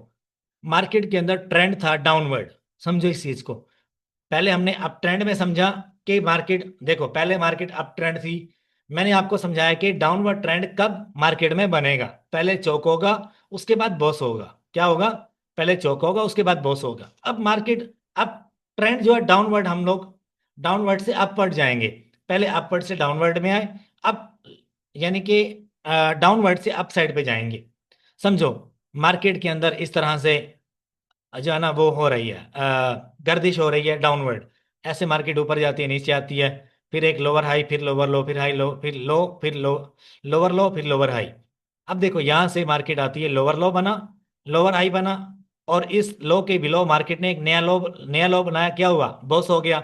मार्केट के अंदर ट्रेंड था डाउनवर्ड, समझो इस चीज को। पहले हमने अप ट्रेंड में समझा कि मार्केट, देखो पहले मार्केट अप ट्रेंड थी, मैंने आपको समझाया कि डाउनवर्ड ट्रेंड कब मार्केट में बनेगा, पहले चौक होगा, उसके बाद बॉस होगा। क्या होगा, पहले चौक होगा, उसके बाद बॉस होगा। अब मार्केट, अब ट्रेंड जो है डाउनवर्ड, हम लोग डाउनवर्ड से अपवर्ड जाएंगे, पहले अपवर्ड से डाउनवर्ड में आए, अब यानी कि डाउनवर्ड से अप साइड पे जाएंगे। समझो मार्केट के अंदर इस तरह से जो है ना वो हो रही है, गर्दिश हो रही है डाउनवर्ड, ऐसे मार्केट ऊपर जाती है, नीचे आती है, फिर एक लोअर हाई, फिर लोअर लो, फिर हाई लो, फिर लो, फिर लो, लोअर लो, फिर लोअर हाई। अब देखो यहां से मार्केट आती है, लोअर लो बना, लोअर हाई बना, और इस लो के बिलो मार्केट ने एक नया लो बनाया, क्या हुआ, बॉस हो गया।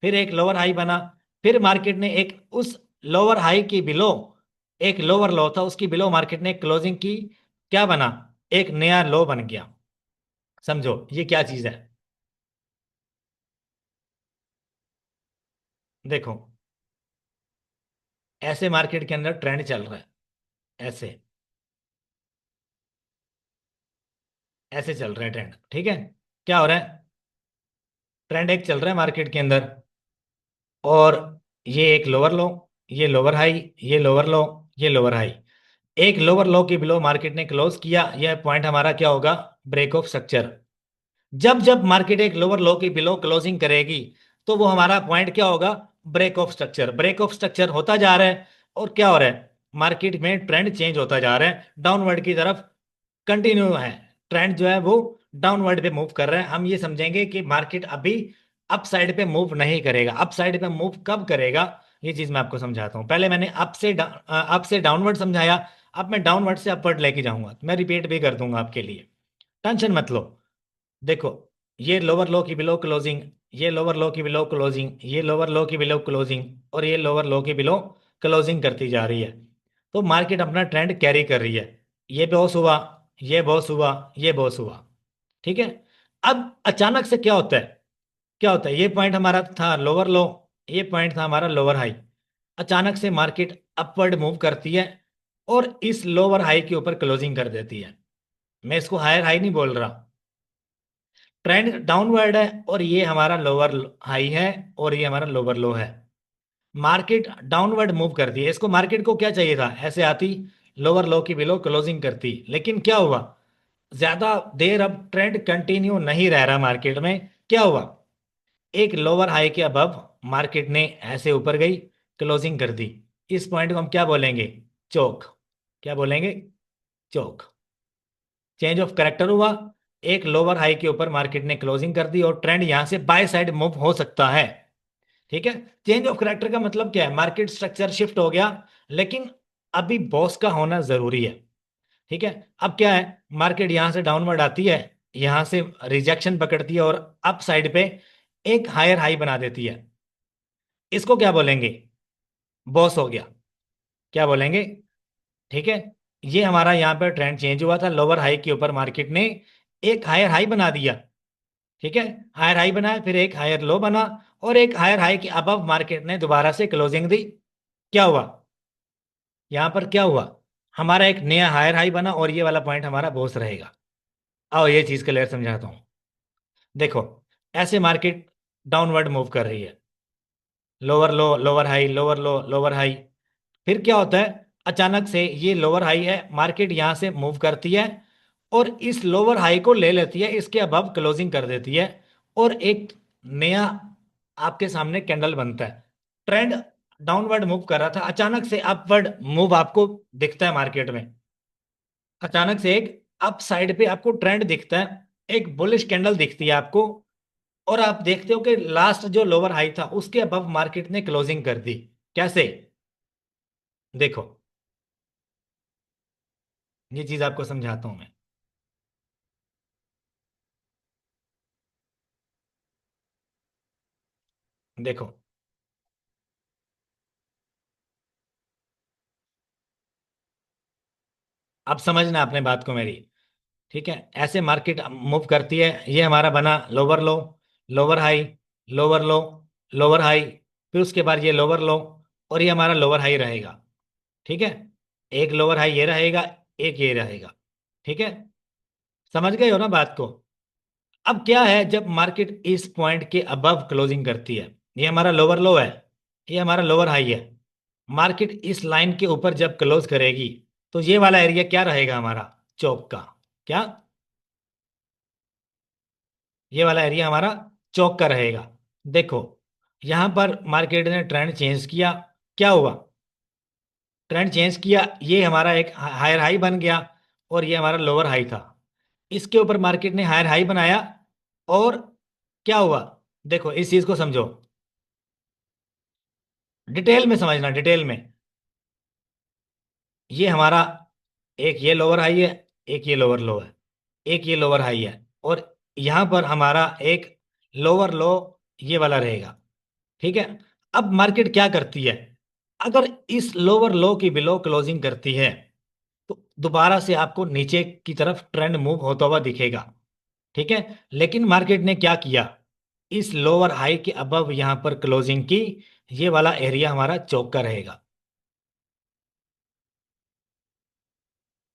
फिर एक लोअर हाई बना, फिर मार्केट ने एक उस लोअर हाई की बिलो, एक लोअर लो था उसकी बिलो मार्केट ने क्लोजिंग की, क्या बना, एक नया लो बन गया। समझो ये क्या चीज है। देखो ऐसे मार्केट के अंदर ट्रेंड चल रहा है, ऐसे, ऐसे चल रहा है ट्रेंड। ठीक है, क्या हो रहा है, ट्रेंड एक चल रहा है मार्केट के अंदर, और ये एक लोअर लो, ये लोअर हाई, ये लोअर लो, ये लोअर हाई, एक लोअर लो के बिलो मार्केट ने क्लोज किया, यह पॉइंट हमारा क्या होगा, ब्रेक ऑफ स्ट्रक्चर। जब जब मार्केट एक लोअर लो की बिलो क्लोजिंग करेगी, तो वो हमारा पॉइंट क्या होगा, break of structure. Break of structure होता जा रहा है, और क्या हो रहा है, मार्केट में ट्रेंड चेंज होता जा रहा है डाउनवर्ड की तरफ, कंटिन्यू है, ट्रेंड जो है वो डाउनवर्ड पे मूव कर रहा है। हम ये समझेंगे कि मार्केट अभी अप साइड पे मूव नहीं करेगा, अप साइड पे मूव कब करेगा, ये चीज मैं आपको समझाता हूँ। पहले मैंने अप से डाउनवर्ड समझाया, अब मैं डाउनवर्ड से अपवर्ड लेके जाऊंगा, मैं रिपीट भी कर दूंगा आपके लिए, टेंशन मत लो। देखो ये लोअर लो की बिलो क्लोजिंग, ये लोअर लो की बिलो क्लोजिंग, ये लोअर लो की बिलो क्लोजिंग, और ये लोअर लो की बिलो क्लोजिंग करती जा रही है, तो मार्केट अपना ट्रेंड कैरी कर रही है। ये बॉस हुआ, ये बॉस हुआ, ये बॉस हुआ। ठीक है, अब अचानक से क्या होता है, क्या होता है, ये पॉइंट हमारा था लोअर लो, ये पॉइंट था हमारा लोअर हाई, अचानक से मार्केट अपवर्ड मूव करती है, और इस लोअर हाई के ऊपर क्लोजिंग कर देती है। मैं इसको हायर हाई नहीं बोल रहा, ट्रेंड डाउनवर्ड है, और ये हमारा लोअर हाई है, और ये हमारा लोअर लो है। मार्केट डाउनवर्ड मूव करती है, इसको मार्केट को क्या चाहिए था, ऐसे आती, लोअर लो की बिलो क्लोजिंग करती, लेकिन क्या हुआ, ज्यादा देर अब ट्रेंड कंटिन्यू नहीं रह रहा मार्केट में। क्या हुआ, एक लोअर हाई के अबव मार्केट ने ऐसे ऊपर गई, क्लोजिंग कर दी, इस पॉइंट को हम क्या बोलेंगे, चौक। क्या बोलेंगे, चौक। चेंज ऑफ करेक्टर हुआ, एक लोअर हाई के ऊपर मार्केट ने क्लोजिंग कर दी और ट्रेंड यहां से बाय साइड मूव हो सकता है। ठीक है। चेंज ऑफ करेक्टर का मतलब क्या है, मार्केट स्ट्रक्चर शिफ्ट हो गया, लेकिन अभी बॉस का होना जरूरी है। ठीक है। अब क्या है, मार्केट यहां से डाउनवर्ड आती है, यहां से रिजेक्शन पकड़ती है और अप साइड पे एक हायर हाई बना देती है, इसको क्या बोलेंगे, बॉस हो गया। क्या बोलेंगे। ठीक है। ये हमारा यहाँ पर ट्रेंड चेंज हुआ था, लोअर हाई के ऊपर मार्केट ने एक हायर हाई बना दिया। ठीक है। हायर हाई बनाया, फिर एक हायर लो बना, और एक हायर हाई के अबव मार्केट ने दोबारा से क्लोजिंग दी। क्या हुआ, यहां पर क्या हुआ, हमारा एक नया हायर हाई बना और ये वाला पॉइंट हमारा बॉस रहेगा। आओ ये चीज क्लियर समझाता हूं। देखो, ऐसे मार्केट डाउनवर्ड मूव कर रही है, लोअर लो लोअर हाई लोअर लो लोअर हाई, फिर क्या होता है, अचानक से ये लोअर हाई है, मार्केट यहां से मूव करती है और इस लोअर हाई को ले लेती है, इसके अबव क्लोजिंग कर देती है, और एक नया आपके सामने कैंडल बनता है। ट्रेंड डाउनवर्ड मूव कर रहा था, अचानक से अपवर्ड मूव आपको दिखता है मार्केट में। अचानक से एक अप साइड पे आपको ट्रेंड दिखता है, एक बुलिश कैंडल दिखती है आपको, और आप देखते हो कि लास्ट जो लोअर हाई था उसके अबव मार्केट ने क्लोजिंग कर दी। कैसे, देखो, ये चीज आपको समझाता हूं मैं। देखो, अब समझना अपने बात को मेरी। ठीक है। ऐसे मार्केट मूव करती है, ये हमारा बना लोअर लो लोअर हाई लोअर लो लोअर हाई, फिर उसके बाद ये लोअर लो, और ये हमारा लोअर हाई रहेगा। ठीक है। एक लोअर हाई ये रहेगा, एक ये रहेगा। ठीक है। समझ गए हो ना बात को। अब क्या है, जब मार्केट इस पॉइंट के अबव क्लोजिंग करती है, ये हमारा लोअर लो है, ये हमारा लोअर हाई है, मार्केट इस लाइन के ऊपर जब क्लोज करेगी, तो ये वाला एरिया क्या रहेगा हमारा, चौक का। क्या, ये वाला एरिया हमारा चौक का रहेगा। देखो, यहां पर मार्केट ने ट्रेंड चेंज किया, क्या हुआ, ट्रेंड चेंज किया, ये हमारा एक हायर हाई बन गया और ये हमारा लोअर हाई था, इसके ऊपर मार्केट ने हायर हाई बनाया, और क्या हुआ, देखो इस चीज को समझो, डिटेल में समझना, डिटेल में। ये हमारा एक ये लोअर हाई है, एक ये लोअर लो है, एक ये लोअर हाई है, और यहां पर हमारा एक लोअर लो ये वाला रहेगा। ठीक है। अब मार्केट क्या करती है, अगर इस लोअर लो की बिलो क्लोजिंग करती है, तो दोबारा से आपको नीचे की तरफ ट्रेंड मूव होता हुआ दिखेगा। ठीक है। लेकिन मार्केट ने क्या किया, इस लोअर हाई के अबव यहां पर क्लोजिंग की, ये वाला एरिया हमारा चौक का रहेगा।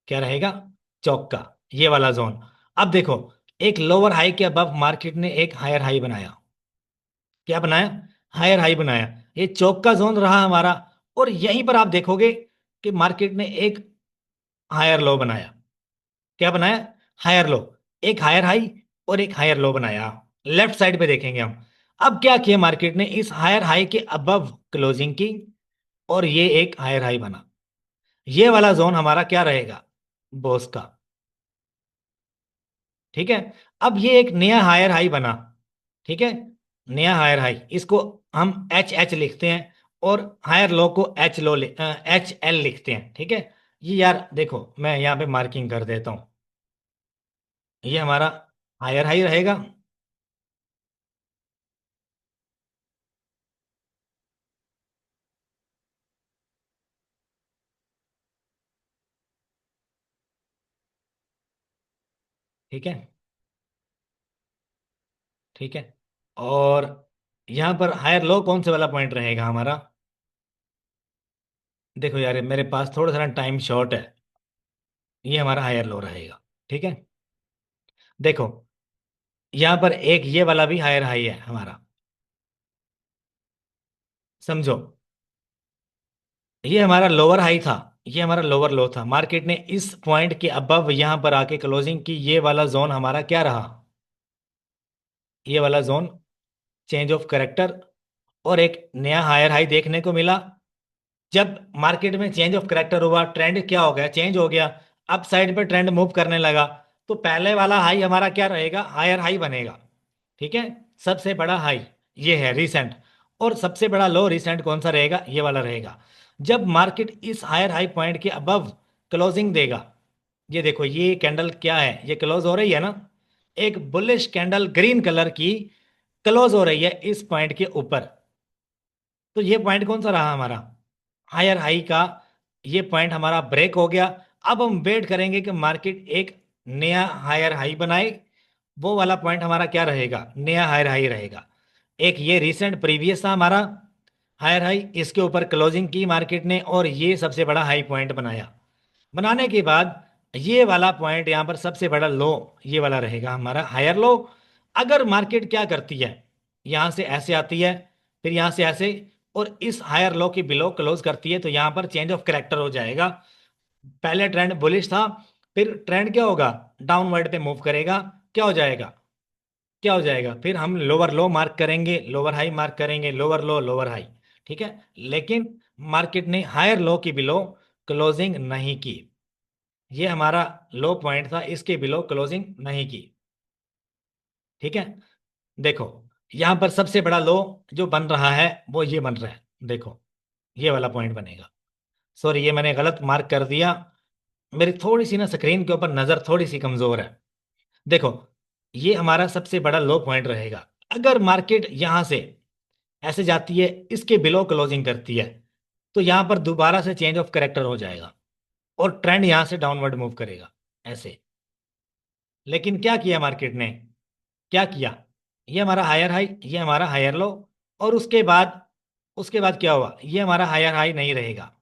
क्या रहेगा, चौक का, ये वाला जोन। अब देखो, एक लोअर हाई के अबव मार्केट ने एक हायर हाई बनाया। क्या बनाया, हायर हाई बनाया, ये चौक का जोन रहा हमारा, और यहीं पर आप देखोगे कि मार्केट ने एक हायर लो बनाया। क्या बनाया, हायर लो, एक हायर हाई और एक हायर लो बनाया, लेफ्ट साइड पे देखेंगे हम। अब क्या किया मार्केट ने, इस हायर हाई के अबव क्लोजिंग की, और ये एक हायर हाई बना, ये वाला जोन हमारा क्या रहेगा, बॉस का। ठीक है। अब ये एक नया हायर हाई बना। ठीक है। नया हायर हाई, इसको हम एच एच लिखते हैं, और हायर लो को एच लो एच एल लिखते हैं। ठीक है। ये यार देखो, मैं यहाँ पे मार्किंग कर देता हूँ, ये हमारा हायर हाई रहेगा। ठीक है। ठीक है। और यहाँ पर हायर लो कौन से वाला पॉइंट रहेगा हमारा, देखो यार मेरे पास थोड़ा सा टाइम शॉर्ट है, ये हमारा हायर लो रहेगा। ठीक है। देखो, यहाँ पर एक ये वाला भी हायर हाई है हमारा, समझो, ये हमारा लोअर हाई था, ये हमारा लोअर लो था, मार्केट ने इस पॉइंट के अबव यहां पर आके क्लोजिंग की, ये वाला जोन हमारा क्या रहा, ये वाला जोन चेंज ऑफ करेक्टर, और एक नया हायर हाई देखने को मिला। जब मार्केट में चेंज ऑफ करेक्टर हुआ, ट्रेंड क्या हो गया, चेंज हो गया, अप साइड पे ट्रेंड मूव करने लगा, तो पहले वाला हाई हमारा क्या रहेगा, हायर हाई बनेगा। ठीक है, सबसे बड़ा हाई ये है रिसेंट, और सबसे बड़ा लो रिसेंट कौन सा रहेगा, ये वाला रहेगा। जब मार्केट इस हायर हाई पॉइंट के अबव क्लोजिंग देगा, ये देखो ये कैंडल क्या है, ये क्लोज हो रही है ना, एक बुलिश कैंडल ग्रीन कलर की क्लोज हो रही है इस पॉइंट के ऊपर। तो ये पॉइंट कौन सा रहा हमारा, हायर हाई का। ये पॉइंट हमारा ब्रेक हो गया। अब हम वेट करेंगे कि मार्केट एक नया हायर हाई बनाए। वो वाला पॉइंट हमारा क्या रहेगा, नया हायर हाई रहेगा। एक ये रिसेंट प्रीवियस था हमारा हायर हाई, इसके ऊपर क्लोजिंग की मार्केट ने और ये सबसे बड़ा हाई पॉइंट बनाया। बनाने के बाद ये वाला पॉइंट यहाँ पर सबसे बड़ा लो, ये वाला रहेगा हमारा हायर लो। अगर मार्केट क्या करती है, यहाँ से ऐसे आती है, फिर यहाँ से ऐसे, और इस हायर लो के बिलो क्लोज करती है, तो यहाँ पर चेंज ऑफ करेक्टर हो जाएगा। पहले ट्रेंड बुलिश था, फिर ट्रेंड क्या होगा, डाउनवर्ड पे मूव करेगा। क्या हो जाएगा, क्या हो जाएगा, फिर हम लोअर लो मार्क करेंगे, लोअर हाई मार्क करेंगे, लोअर लो लोअर हाई। ठीक है, लेकिन मार्केट ने हायर लो की बिलो क्लोजिंग नहीं की। ये हमारा लो पॉइंट था, इसके बिलो क्लोजिंग नहीं की। ठीक है, देखो यहां पर सबसे बड़ा लो जो बन रहा है वो ये बन रहा है, देखो ये वाला पॉइंट बनेगा। सॉरी, ये मैंने गलत मार्क कर दिया, मेरी थोड़ी सी ना स्क्रीन के ऊपर नजर थोड़ी सी कमजोर है। देखो ये हमारा सबसे बड़ा लो पॉइंट रहेगा। अगर मार्केट यहां से ऐसे जाती है, इसके बिलो क्लोजिंग करती है, तो यहां पर दोबारा से चेंज ऑफ कैरेक्टर हो जाएगा और ट्रेंड यहां से डाउनवर्ड मूव करेगा ऐसे। लेकिन क्या किया मार्केट ने, क्या किया, ये हमारा हायर हाई, ये हमारा हायर लो, और उसके बाद क्या हुआ, ये हमारा हायर हाई नहीं रहेगा,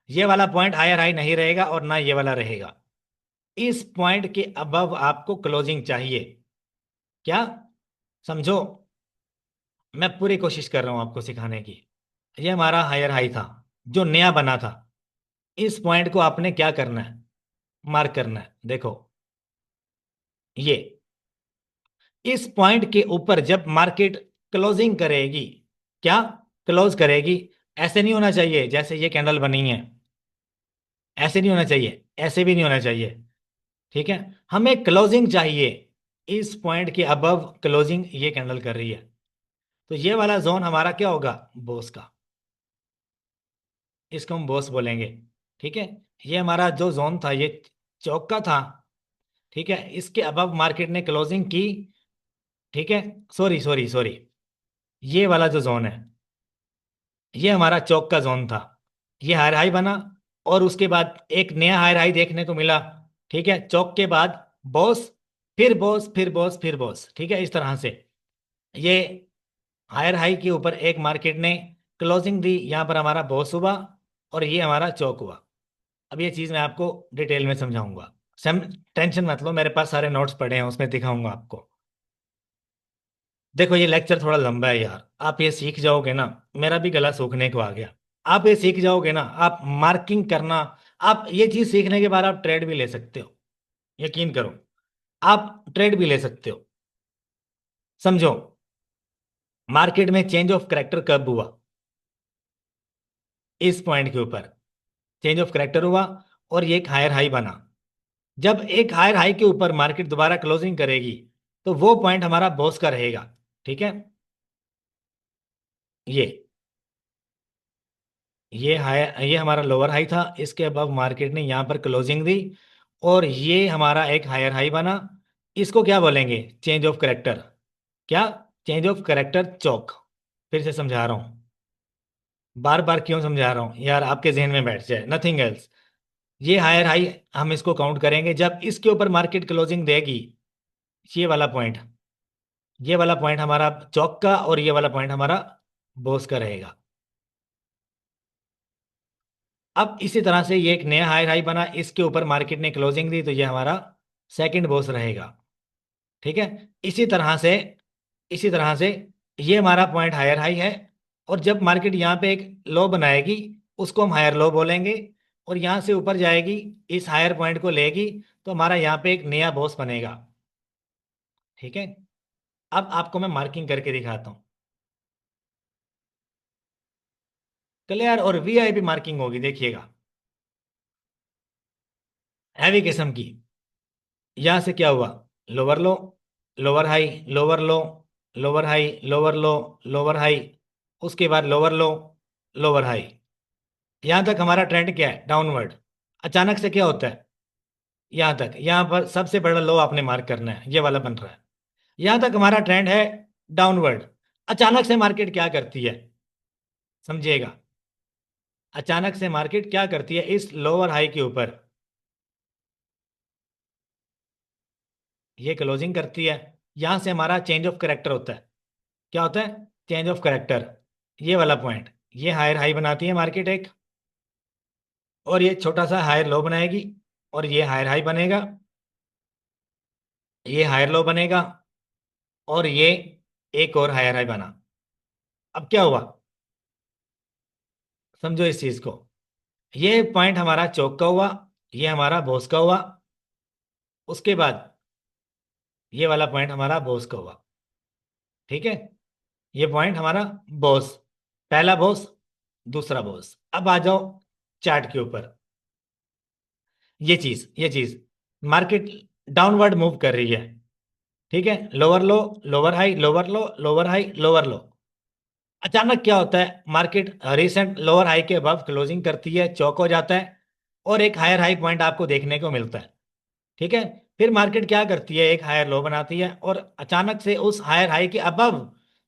ये वाला पॉइंट हायर हाई नहीं रहेगा और ना ये वाला रहेगा। इस पॉइंट के अबव आपको क्लोजिंग चाहिए। क्या, समझो, मैं पूरी कोशिश कर रहा हूं आपको सिखाने की। ये हमारा हायर हाई था जो नया बना था, इस पॉइंट को आपने क्या करना है, मार्क करना है। देखो ये इस पॉइंट के ऊपर जब मार्केट क्लोजिंग करेगी, क्या क्लोज करेगी, ऐसे नहीं होना चाहिए जैसे ये कैंडल बनी है, ऐसे नहीं होना चाहिए, ऐसे भी नहीं होना चाहिए। ठीक है, हमें क्लोजिंग चाहिए, इस पॉइंट के अबव क्लोजिंग ये कैंडल कर रही है, तो ये वाला जोन हमारा क्या होगा, बोस का, इसको हम बोस बोलेंगे। ठीक है, ये हमारा जो जोन था ये चौक का था। ठीक है, इसके अबव मार्केट ने क्लोजिंग की। ठीक है, सॉरी सॉरी सॉरी, ये वाला जो जोन है ये हमारा चौक का जोन था, ये हायर हाई बना, और उसके बाद एक नया हायर हाई देखने को मिला। ठीक है, चौक के बाद बॉस, फिर बॉस, फिर बॉस, फिर बॉस। ठीक है, इस तरह से ये हायर हाई के ऊपर एक मार्केट ने क्लोजिंग दी, यहाँ पर हमारा बॉस हुआ और ये हमारा चौक हुआ। अब ये चीज़ मैं आपको डिटेल में समझाऊंगा, सम टेंशन मत लो, मेरे पास सारे नोट्स पड़े हैं, उसमें दिखाऊंगा आपको। देखो ये लेक्चर थोड़ा लंबा है यार, आप ये सीख जाओगे ना, मेरा भी गला सूखने को आ गया। आप ये सीख जाओगे ना, आप मार्किंग करना, आप ये चीज सीखने के बाद आप ट्रेड भी ले सकते हो, यकीन करो, आप ट्रेड भी ले सकते हो। समझो, मार्केट में चेंज ऑफ करेक्टर कब हुआ, इस पॉइंट के ऊपर चेंज ऑफ करेक्टर हुआ और ये एक हायर हाई बना। जब एक हायर हाई के ऊपर मार्केट दोबारा क्लोजिंग करेगी, तो वो पॉइंट हमारा बॉस का रहेगा। ठीक है, ये ये हाई, ये हमारा लोअर हाई था, इसके अबव मार्केट ने यहाँ पर क्लोजिंग दी और ये हमारा एक हायर हाई बना। इसको क्या बोलेंगे, चेंज ऑफ करेक्टर। क्या, चेंज ऑफ करेक्टर चौक। फिर से समझा रहा हूँ, बार बार क्यों समझा रहा हूँ यार, आपके जहन में बैठ जाए, नथिंग एल्स। ये हायर हाई हम इसको काउंट करेंगे जब इसके ऊपर मार्केट क्लोजिंग देगी, ये वाला पॉइंट, ये वाला पॉइंट हमारा चौक का और ये वाला पॉइंट हमारा बॉस का रहेगा। अब इसी तरह से ये एक नया हाई हाई बना, इसके ऊपर मार्केट ने क्लोजिंग दी, तो ये हमारा सेकंड बॉस रहेगा। ठीक है, इसी तरह से, इसी तरह से ये हमारा पॉइंट हायर हाई है, और जब मार्केट यहाँ पे एक लो बनाएगी, उसको हम हायर लो बोलेंगे, और यहाँ से ऊपर जाएगी, इस हायर पॉइंट को लेगी, तो हमारा यहाँ पे एक नया बॉस बनेगा। ठीक है, अब आपको मैं मार्किंग करके दिखाता हूँ, क्लियर, और वीआईपी मार्किंग होगी, देखिएगा, हैवी किस्म की। यहां से क्या हुआ, लोअर लो, लोअर हाई, लोअर लो, लोअर हाई, लोअर लो, लोअर हाई, उसके बाद लोअर लो, लोअर हाई। यहां तक हमारा ट्रेंड क्या है, डाउनवर्ड। अचानक से क्या होता है, यहां तक, यहां पर सबसे बड़ा लो आपने मार्क करना है, ये वाला बन रहा है। यहां तक हमारा ट्रेंड है डाउनवर्ड। अचानक से मार्केट क्या करती है, समझिएगा। अचानक से मार्केट क्या करती है, इस लोअर हाई के ऊपर ये क्लोजिंग करती है। यहां से हमारा चेंज ऑफ करेक्टर होता है। क्या होता है, चेंज ऑफ करेक्टर। ये वाला पॉइंट, ये हायर हाई बनाती है मार्केट एक, और ये छोटा सा हायर लो बनाएगी, और ये हायर हाई बनेगा, ये हायर लो बनेगा, और ये एक और हायर हाई बना। अब क्या हुआ, समझो इस चीज को। ये पॉइंट हमारा चौक का हुआ, ये हमारा बॉस का हुआ, उसके बाद ये वाला पॉइंट हमारा बॉस का हुआ। ठीक है, ये पॉइंट हमारा बॉस, पहला बॉस, दूसरा बॉस। अब आ जाओ चार्ट के ऊपर। ये चीज मार्केट डाउनवर्ड मूव कर रही है। ठीक है, लोअर लो, लोअर हाई, लोअर लो, लोअर हाई, लोअर लो। अचानक क्या होता है, मार्केट रिसेंट लोअर हाई के अबव क्लोजिंग करती है, चौक हो जाता है, और एक हायर हाई पॉइंट आपको देखने को मिलता है। ठीक है, फिर मार्केट क्या करती है, एक हायर लो बनाती है, और अचानक से उस हायर हाई के अबव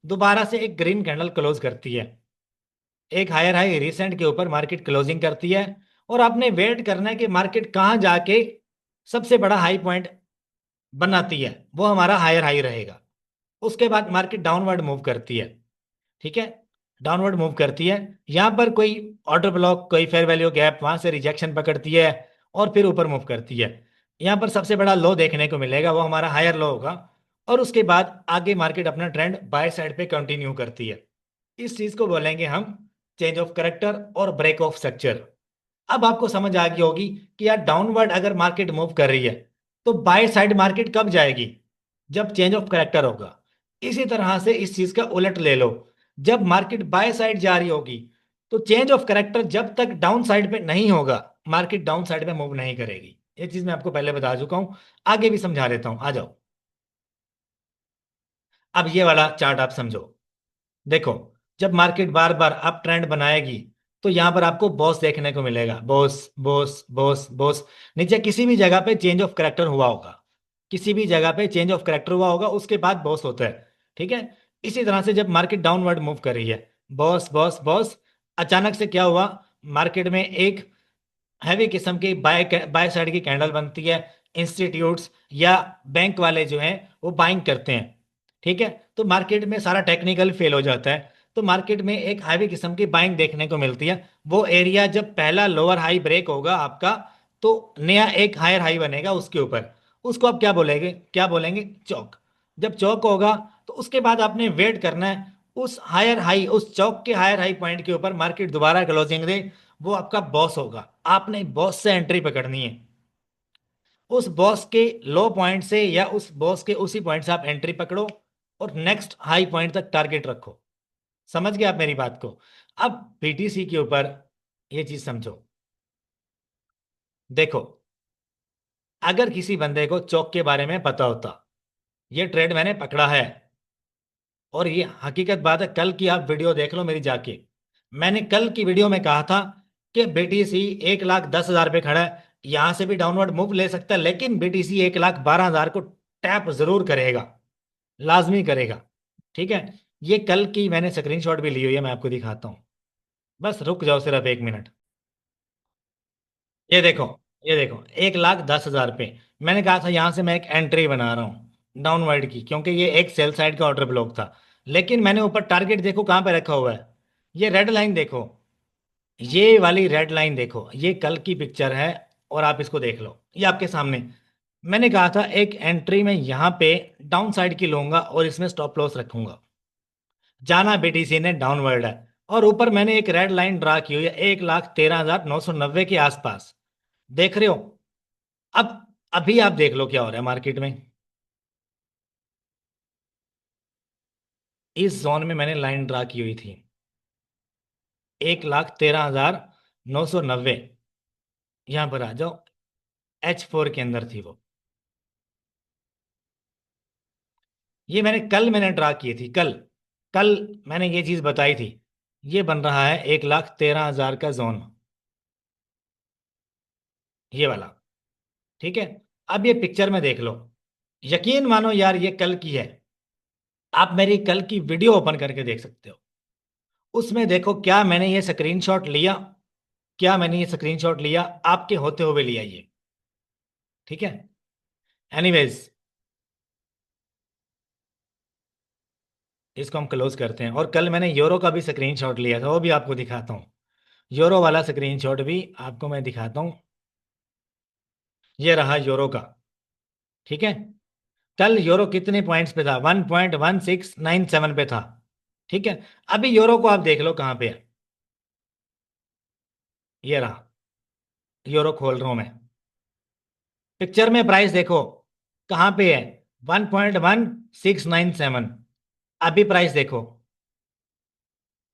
दोबारा से एक ग्रीन कैंडल क्लोज करती है। एक हायर हाई रिसेंट के ऊपर मार्केट क्लोजिंग करती है, और आपने वेट करना है कि मार्केट कहाँ जाके सबसे बड़ा हाई पॉइंट बनाती है, वो हमारा हायर हाई रहेगा। उसके बाद मार्केट डाउनवर्ड मूव करती है। ठीक है, डाउनवर्ड मूव करती है, यहां पर कोई ऑर्डर ब्लॉक, कोई फेयर वैल्यू गैप, वहां से रिजेक्शन पकड़ती है, और फिर ऊपर मूव करती है। यहां पर सबसे बड़ा लो देखने को मिलेगा, वो हमारा हायर लो होगा, और उसके बाद आगे मार्केट अपना ट्रेंड बाय साइड पे कंटिन्यू करती है। इस चीज को बोलेंगे हम चेंज ऑफ करेक्टर और ब्रेक ऑफ स्ट्रक्चर। अब आपको समझ आ गई होगी कि यार डाउनवर्ड अगर मार्केट मूव कर रही है, तो बाय साइड मार्केट कब जाएगी, जब चेंज ऑफ करेक्टर होगा। इसी तरह से इस चीज का उलट ले लो, जब मार्केट बाय साइड जा रही होगी, तो चेंज ऑफ करेक्टर जब तक डाउन साइड पे नहीं होगा, मार्केट डाउन साइड पे मूव नहीं करेगी। ये चीज मैं आपको पहले बता चुका हूं, आगे भी समझा देता हूं, आ जाओ। अब ये वाला चार्ट आप समझो। देखो, जब मार्केट बार बार अप ट्रेंड बनाएगी, तो यहां पर आपको बॉस देखने को मिलेगा, बॉस बॉस बॉस बॉस। नीचे किसी भी जगह पे चेंज ऑफ करेक्टर हुआ होगा, किसी भी जगह पे चेंज ऑफ करेक्टर हुआ होगा, उसके बाद बॉस होता है। ठीक है, इसी तरह से जब मार्केट डाउनवर्ड मूव कर रही है, बॉस बॉस बॉस, अचानक से क्या हुआ, मार्केट में एक हैवी किस्म की बाय बाय साइड की कैंडल बनती है। इंस्टीट्यूट्स या बैंक वाले जो हैं वो बाइंग करते हैं। ठीक है, तो मार्केट में सारा टेक्निकल फेल हो जाता है, तो मार्केट में एक हैवी किस्म की बाइंग देखने को मिलती है। वो एरिया जब पहला लोअर हाई ब्रेक होगा आपका, तो नया एक हायर हाई बनेगा उसके ऊपर, उसको आप क्या बोलेंगे, क्या बोलेंगे, चौक। जब चौक होगा, तो उसके बाद आपने वेट करना है, उस हायर हाई, उस चौक के हायर हाई पॉइंट के ऊपर मार्केट दोबारा क्लोजिंग दे, वो आपका बॉस होगा। आपने बॉस से एंट्री पकड़नी है, उस बॉस के लो पॉइंट से या उस बॉस के उसी पॉइंट से आप एंट्री पकड़ो, और नेक्स्ट हाई पॉइंट तक टारगेट रखो। समझ गए आप मेरी बात को। अब बीटीसी के ऊपर ये चीज समझो। देखो, अगर किसी बंदे को चौक के बारे में पता होता, ये ट्रेड मैंने पकड़ा है, और ये हकीकत बात है, कल की आप वीडियो देख लो मेरी जाके। मैंने कल की वीडियो में कहा था कि बीटीसी 1,10,000 पे खड़ा है, यहां से भी डाउनवर्ड मूव ले सकता है, लेकिन बीटीसी 1,12,000 को टैप जरूर करेगा, लाजमी करेगा। ठीक है, ये कल की मैंने स्क्रीनशॉट भी ली हुई है, मैं आपको दिखाता हूँ। बस रुक जाओ सिर्फ 1 मिनट। ये देखो, ये देखो, 1,10,000 पे मैंने कहा था यहां से मैं एक एंट्री बना रहा हूँ डाउनवर्ड की, क्योंकि ये एक सेल साइड का ऑर्डर ब्लॉक था। लेकिन मैंने ऊपर टारगेट देखो कहाँ पे रखा हुआ है, ये रेड लाइन देखो, ये वाली रेड लाइन देखो, ये कल की पिक्चर है, और आप इसको देख लो, ये आपके सामने। मैंने कहा था एक एंट्री में यहाँ पे डाउन साइड की लूंगा, और इसमें स्टॉप लॉस रखूंगा। जाना बीटीसी ने डाउनवर्ड है, और ऊपर मैंने एक रेड लाइन ड्रा की हुई है 1,13,990 के आसपास। देख रहे हो। अब अभी आप देख लो क्या हो रहा है मार्केट में। इस जोन में मैंने लाइन ड्रा की हुई थी, 1,13,990। यहां पर आ जाओ, H4 के अंदर थी वो। ये मैंने ड्रा की थी कल। कल मैंने ये चीज बताई थी। ये बन रहा है 1,13,000 का जोन, ये वाला। ठीक है। अब ये पिक्चर में देख लो, यकीन मानो यार ये कल की है। आप मेरी कल की वीडियो ओपन करके देख सकते हो। उसमें देखो क्या मैंने ये स्क्रीनशॉट लिया, क्या मैंने ये स्क्रीनशॉट लिया, आपके होते हुए लिया ये। ठीक है। एनीवेज, इसको हम क्लोज करते हैं। और कल मैंने यूरो का भी स्क्रीनशॉट लिया था, वो भी आपको दिखाता हूँ। यूरो वाला स्क्रीनशॉट भी आपको मैं दिखाता हूँ। ये रहा यूरो का। ठीक है। कल यूरो कितने पॉइंट्स पे था? 1.1697 पे था। ठीक है। अभी यूरो को आप देख लो कहाँ पे है। ये रहा, यूरो खोल रहा हूं मैं। पिक्चर में प्राइस देखो कहाँ पे है, 1.1697। अभी प्राइस देखो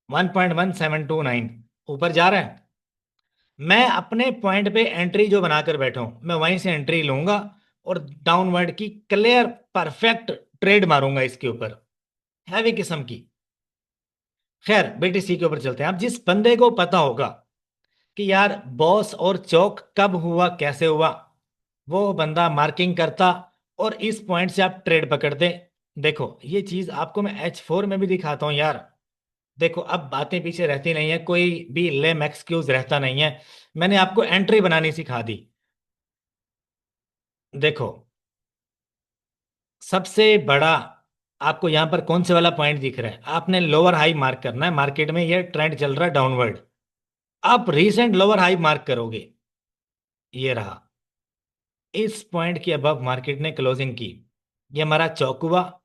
1.1729, ऊपर जा रहा है। मैं अपने पॉइंट पे एंट्री जो बनाकर बैठा हूं, मैं वहीं से एंट्री लूंगा और डाउनवर्ड की क्लियर परफेक्ट ट्रेड मारूंगा इसके ऊपर, हैवी किस्म की। खैर बीटीसी के ऊपर चलते हैं। अब जिस बंदे को पता होगा कि यार बॉस और चौक कब हुआ कैसे हुआ, वो बंदा मार्किंग करता और इस पॉइंट से आप ट्रेड पकड़ते। देखो ये चीज आपको मैं H4 में भी दिखाता हूँ यार। देखो अब बातें पीछे रहती नहीं है, कोई भी लेम एक्सक्यूज रहता नहीं है। मैंने आपको एंट्री बनानी सिखा दी। देखो सबसे बड़ा आपको यहां पर कौन से वाला पॉइंट दिख रहा है, आपने लोअर हाई मार्क करना है। मार्केट में ये ट्रेंड चल रहा है डाउनवर्ड। आप रीसेंट लोअर हाई मार्क करोगे, ये रहा। इस पॉइंट के अबव मार्केट ने क्लोजिंग की, ये हमारा चौक हुआ।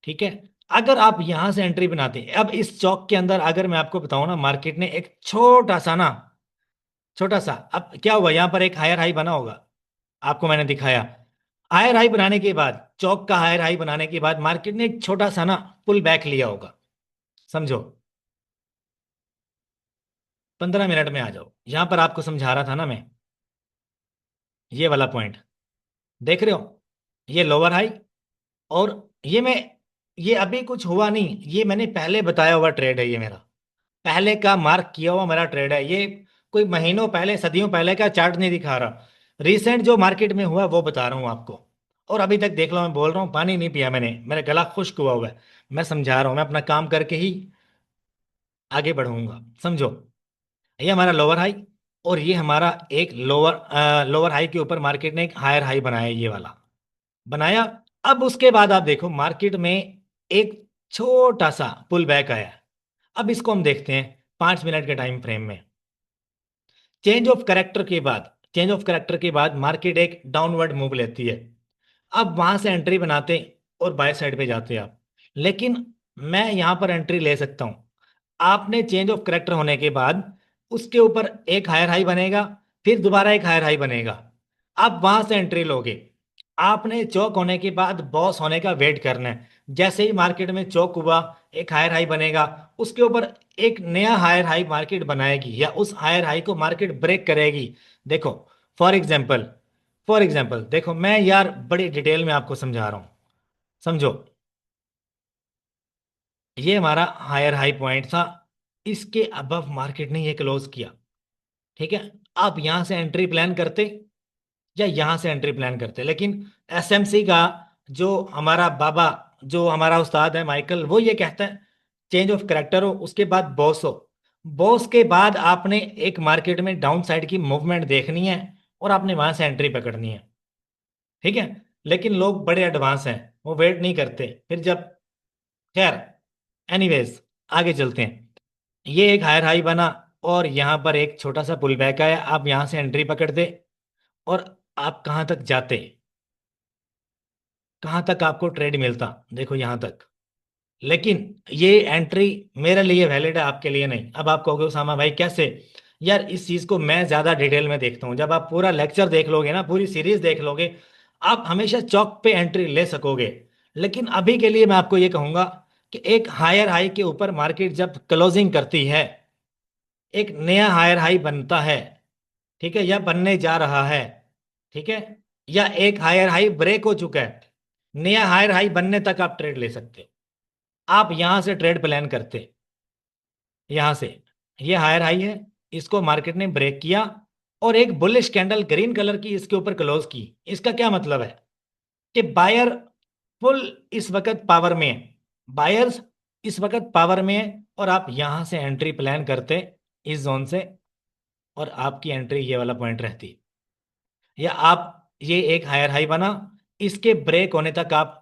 ठीक है। अगर आप यहां से एंट्री बनाते हैं, अब इस चौक के अंदर अगर मैं आपको बताऊं ना, मार्केट ने एक छोटा सा ना, छोटा सा, अब क्या हुआ, यहां पर एक हायर हाई बना होगा, आपको मैंने दिखाया। हायर हाई बनाने के बाद, चौक का हायर हाई बनाने के बाद मार्केट ने एक छोटा सा ना पुल बैक लिया होगा, समझो। 15 मिनट में आ जाओ, यहां पर आपको समझा रहा था ना मैं। ये वाला पॉइंट देख रहे हो, ये लोअर हाई। और ये मैं, ये अभी कुछ हुआ नहीं, ये मैंने पहले बताया हुआ ट्रेड है, ये मेरा पहले का मार्क किया हुआ मेरा ट्रेड है ये। कोई महीनों पहले सदियों पहले का चार्ट नहीं दिखा रहा, रिसेंट जो मार्केट में हुआ वो बता रहा हूँ आपको। और अभी तक देख लो, मैं बोल रहा हूँ पानी नहीं पिया मैंने, मेरा गला खुश्क हुआ हुआ है। मैं समझा रहा हूँ, मैं अपना काम करके ही आगे बढ़ूंगा, समझो। ये हमारा लोअर हाई, और ये हमारा एक लोअर हाई के ऊपर मार्केट ने एक हायर हाई बनाया, ये वाला बनाया। अब उसके बाद आप देखो मार्केट में एक छोटा सा पुल बैक आया। अब इसको हम देखते हैं 5 मिनट के टाइम फ्रेम में। चेंज ऑफ करेक्टर के बाद, चेंज ऑफ करेक्टर के बाद मार्केट एक डाउनवर्ड मूव लेती है। अब वहां से एंट्री बनाते और बाय साइड पे जाते आप। लेकिन मैं यहां पर एंट्री ले सकता हूं। आपने चेंज ऑफ करेक्टर होने के बाद उसके ऊपर एक हायर हाई बनेगा, फिर दोबारा एक हायर हाई बनेगा। आप वहां से एंट्री लोगे। आपने चौक होने के बाद बॉस होने का वेट करना है। जैसे ही मार्केट में चौक हुआ, एक हायर हाई बनेगा, उसके ऊपर एक नया हायर हाई मार्केट बनाएगी, या उस हायर हाई को मार्केट ब्रेक करेगी। देखो फॉर एग्जांपल, देखो मैं यार बड़ी डिटेल में आपको समझा रहा हूं, समझो। ये हमारा हायर हाई पॉइंट था, इसके अबव मार्केट ने ये क्लोज किया। ठीक है। आप यहां से एंट्री प्लान करते या यहां से एंट्री प्लान करते, लेकिन एसएमसी का जो हमारा बाबा, जो हमारा उस्ताद है माइकल, वो ये कहता है चेंज ऑफ करेक्टर हो उसके बाद बॉस हो। बॉस के बाद आपने एक मार्केट में डाउन साइड की मूवमेंट देखनी है और आपने वहां से एंट्री पकड़नी है। ठीक है। लेकिन लोग बड़े एडवांस हैं, वो वेट नहीं करते फिर जब। खैर, एनीवेज आगे चलते हैं। ये एक हायर हाई बना और यहाँ पर एक छोटा सा पुल बैक आया, आप यहाँ से एंट्री पकड़ते और आप कहाँ तक जाते, कहाँ तक आपको ट्रेड मिलता, देखो यहाँ तक। लेकिन ये एंट्री मेरे लिए वैलिड है, आपके लिए नहीं। अब आप कहोगे उसामा भाई कैसे? यार इस चीज को मैं ज्यादा डिटेल में देखता हूँ, जब आप पूरा लेक्चर देख लोगे ना, पूरी सीरीज देख लोगे, आप हमेशा चौक पे एंट्री ले सकोगे। लेकिन अभी के लिए मैं आपको ये कहूंगा कि एक हायर हाई के ऊपर मार्केट जब क्लोजिंग करती है, एक नया हायर हाई बनता है, ठीक है, या बनने जा रहा है, ठीक है, या एक हायर हाई ब्रेक हो चुका है, नया हायर हाई बनने तक आप ट्रेड ले सकते हो। आप यहां से ट्रेड प्लान करते, यहां से, ये हायर हाई है, इसको मार्केट ने ब्रेक किया और एक बुलिश कैंडल ग्रीन कलर की इसके ऊपर क्लोज की। इसका क्या मतलब है कि बायर फुल इस वक्त पावर में है, बायर्स इस वक्त पावर में है, और आप यहां से एंट्री प्लान करते इस जोन से, और आपकी एंट्री ये वाला पॉइंट रहती, या आप, ये एक हायर हाई बना, इसके ब्रेक होने तक आप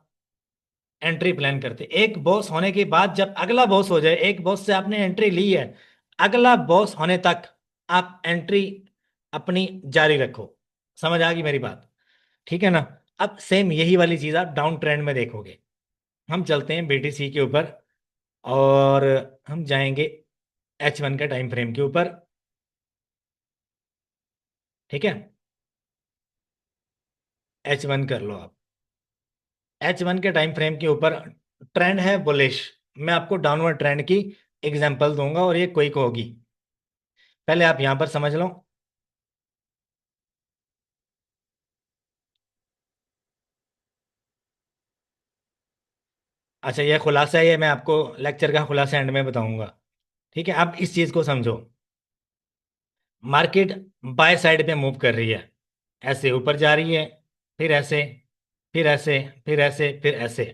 एंट्री प्लान करते। एक बॉस होने के बाद जब अगला बॉस हो जाए, एक बॉस से आपने एंट्री ली है, अगला बॉस होने तक आप एंट्री अपनी जारी रखो। समझ आ गई मेरी बात? ठीक है ना? अब सेम यही वाली चीज आप डाउन ट्रेंड में देखोगे। हम चलते हैं BTC के ऊपर, और हम जाएंगे H1 के टाइम फ्रेम के ऊपर। ठीक है, H1 कर लो आप। H1 के टाइम फ्रेम के ऊपर ट्रेंड है बुलिश। मैं आपको डाउनवर्ड ट्रेंड की एग्जांपल दूंगा और ये क्विक होगी। पहले आप यहां पर समझ लो। अच्छा, ये खुलासा है, ये मैं आपको लेक्चर का खुलासा एंड में बताऊंगा। ठीक है, अब इस चीज को समझो। मार्केट बाय साइड पे मूव कर रही है, ऐसे ऊपर जा रही है, फिर ऐसे, फिर ऐसे, फिर ऐसे, फिर ऐसे।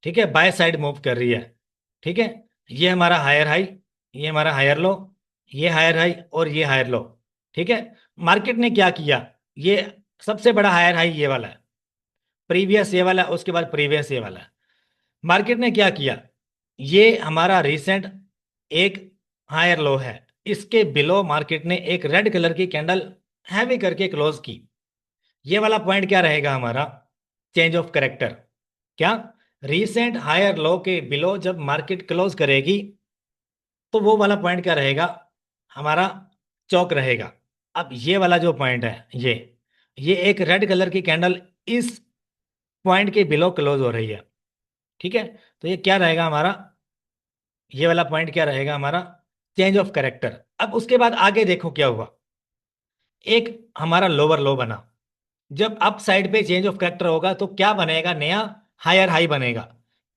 ठीक है, बाय साइड मूव कर रही है। ठीक है, ये हमारा हायर हाई, ये हमारा हायर लो, ये हायर हाई और ये हायर लो। ठीक है, मार्केट ने क्या किया, ये सबसे बड़ा हायर हाई ये वाला है, प्रीवियस ये वाला, उसके बाद प्रीवियस ये वाला है। मार्केट ने क्या किया, ये हमारा रिसेंट एक हायर लो है, इसके बिलो मार्केट ने एक रेड कलर की कैंडल हैवी करके क्लोज की। ये वाला पॉइंट क्या रहेगा हमारा, चेंज ऑफ करेक्टर। क्या, रीसेंट हायर लो के बिलो जब मार्केट क्लोज करेगी, तो वो वाला पॉइंट क्या रहेगा हमारा, चौक रहेगा। अब ये वाला जो पॉइंट है, ये एक रेड कलर की कैंडल इस पॉइंट के बिलो क्लोज हो रही है। ठीक है, तो ये क्या रहेगा हमारा, ये वाला पॉइंट क्या रहेगा हमारा, चेंज ऑफ करेक्टर। अब उसके बाद आगे देखो क्या हुआ, एक हमारा लोअर लो बना। जब अप साइड पे चेंज ऑफ करेक्टर होगा तो क्या बनेगा, नया हायर हाई बनेगा।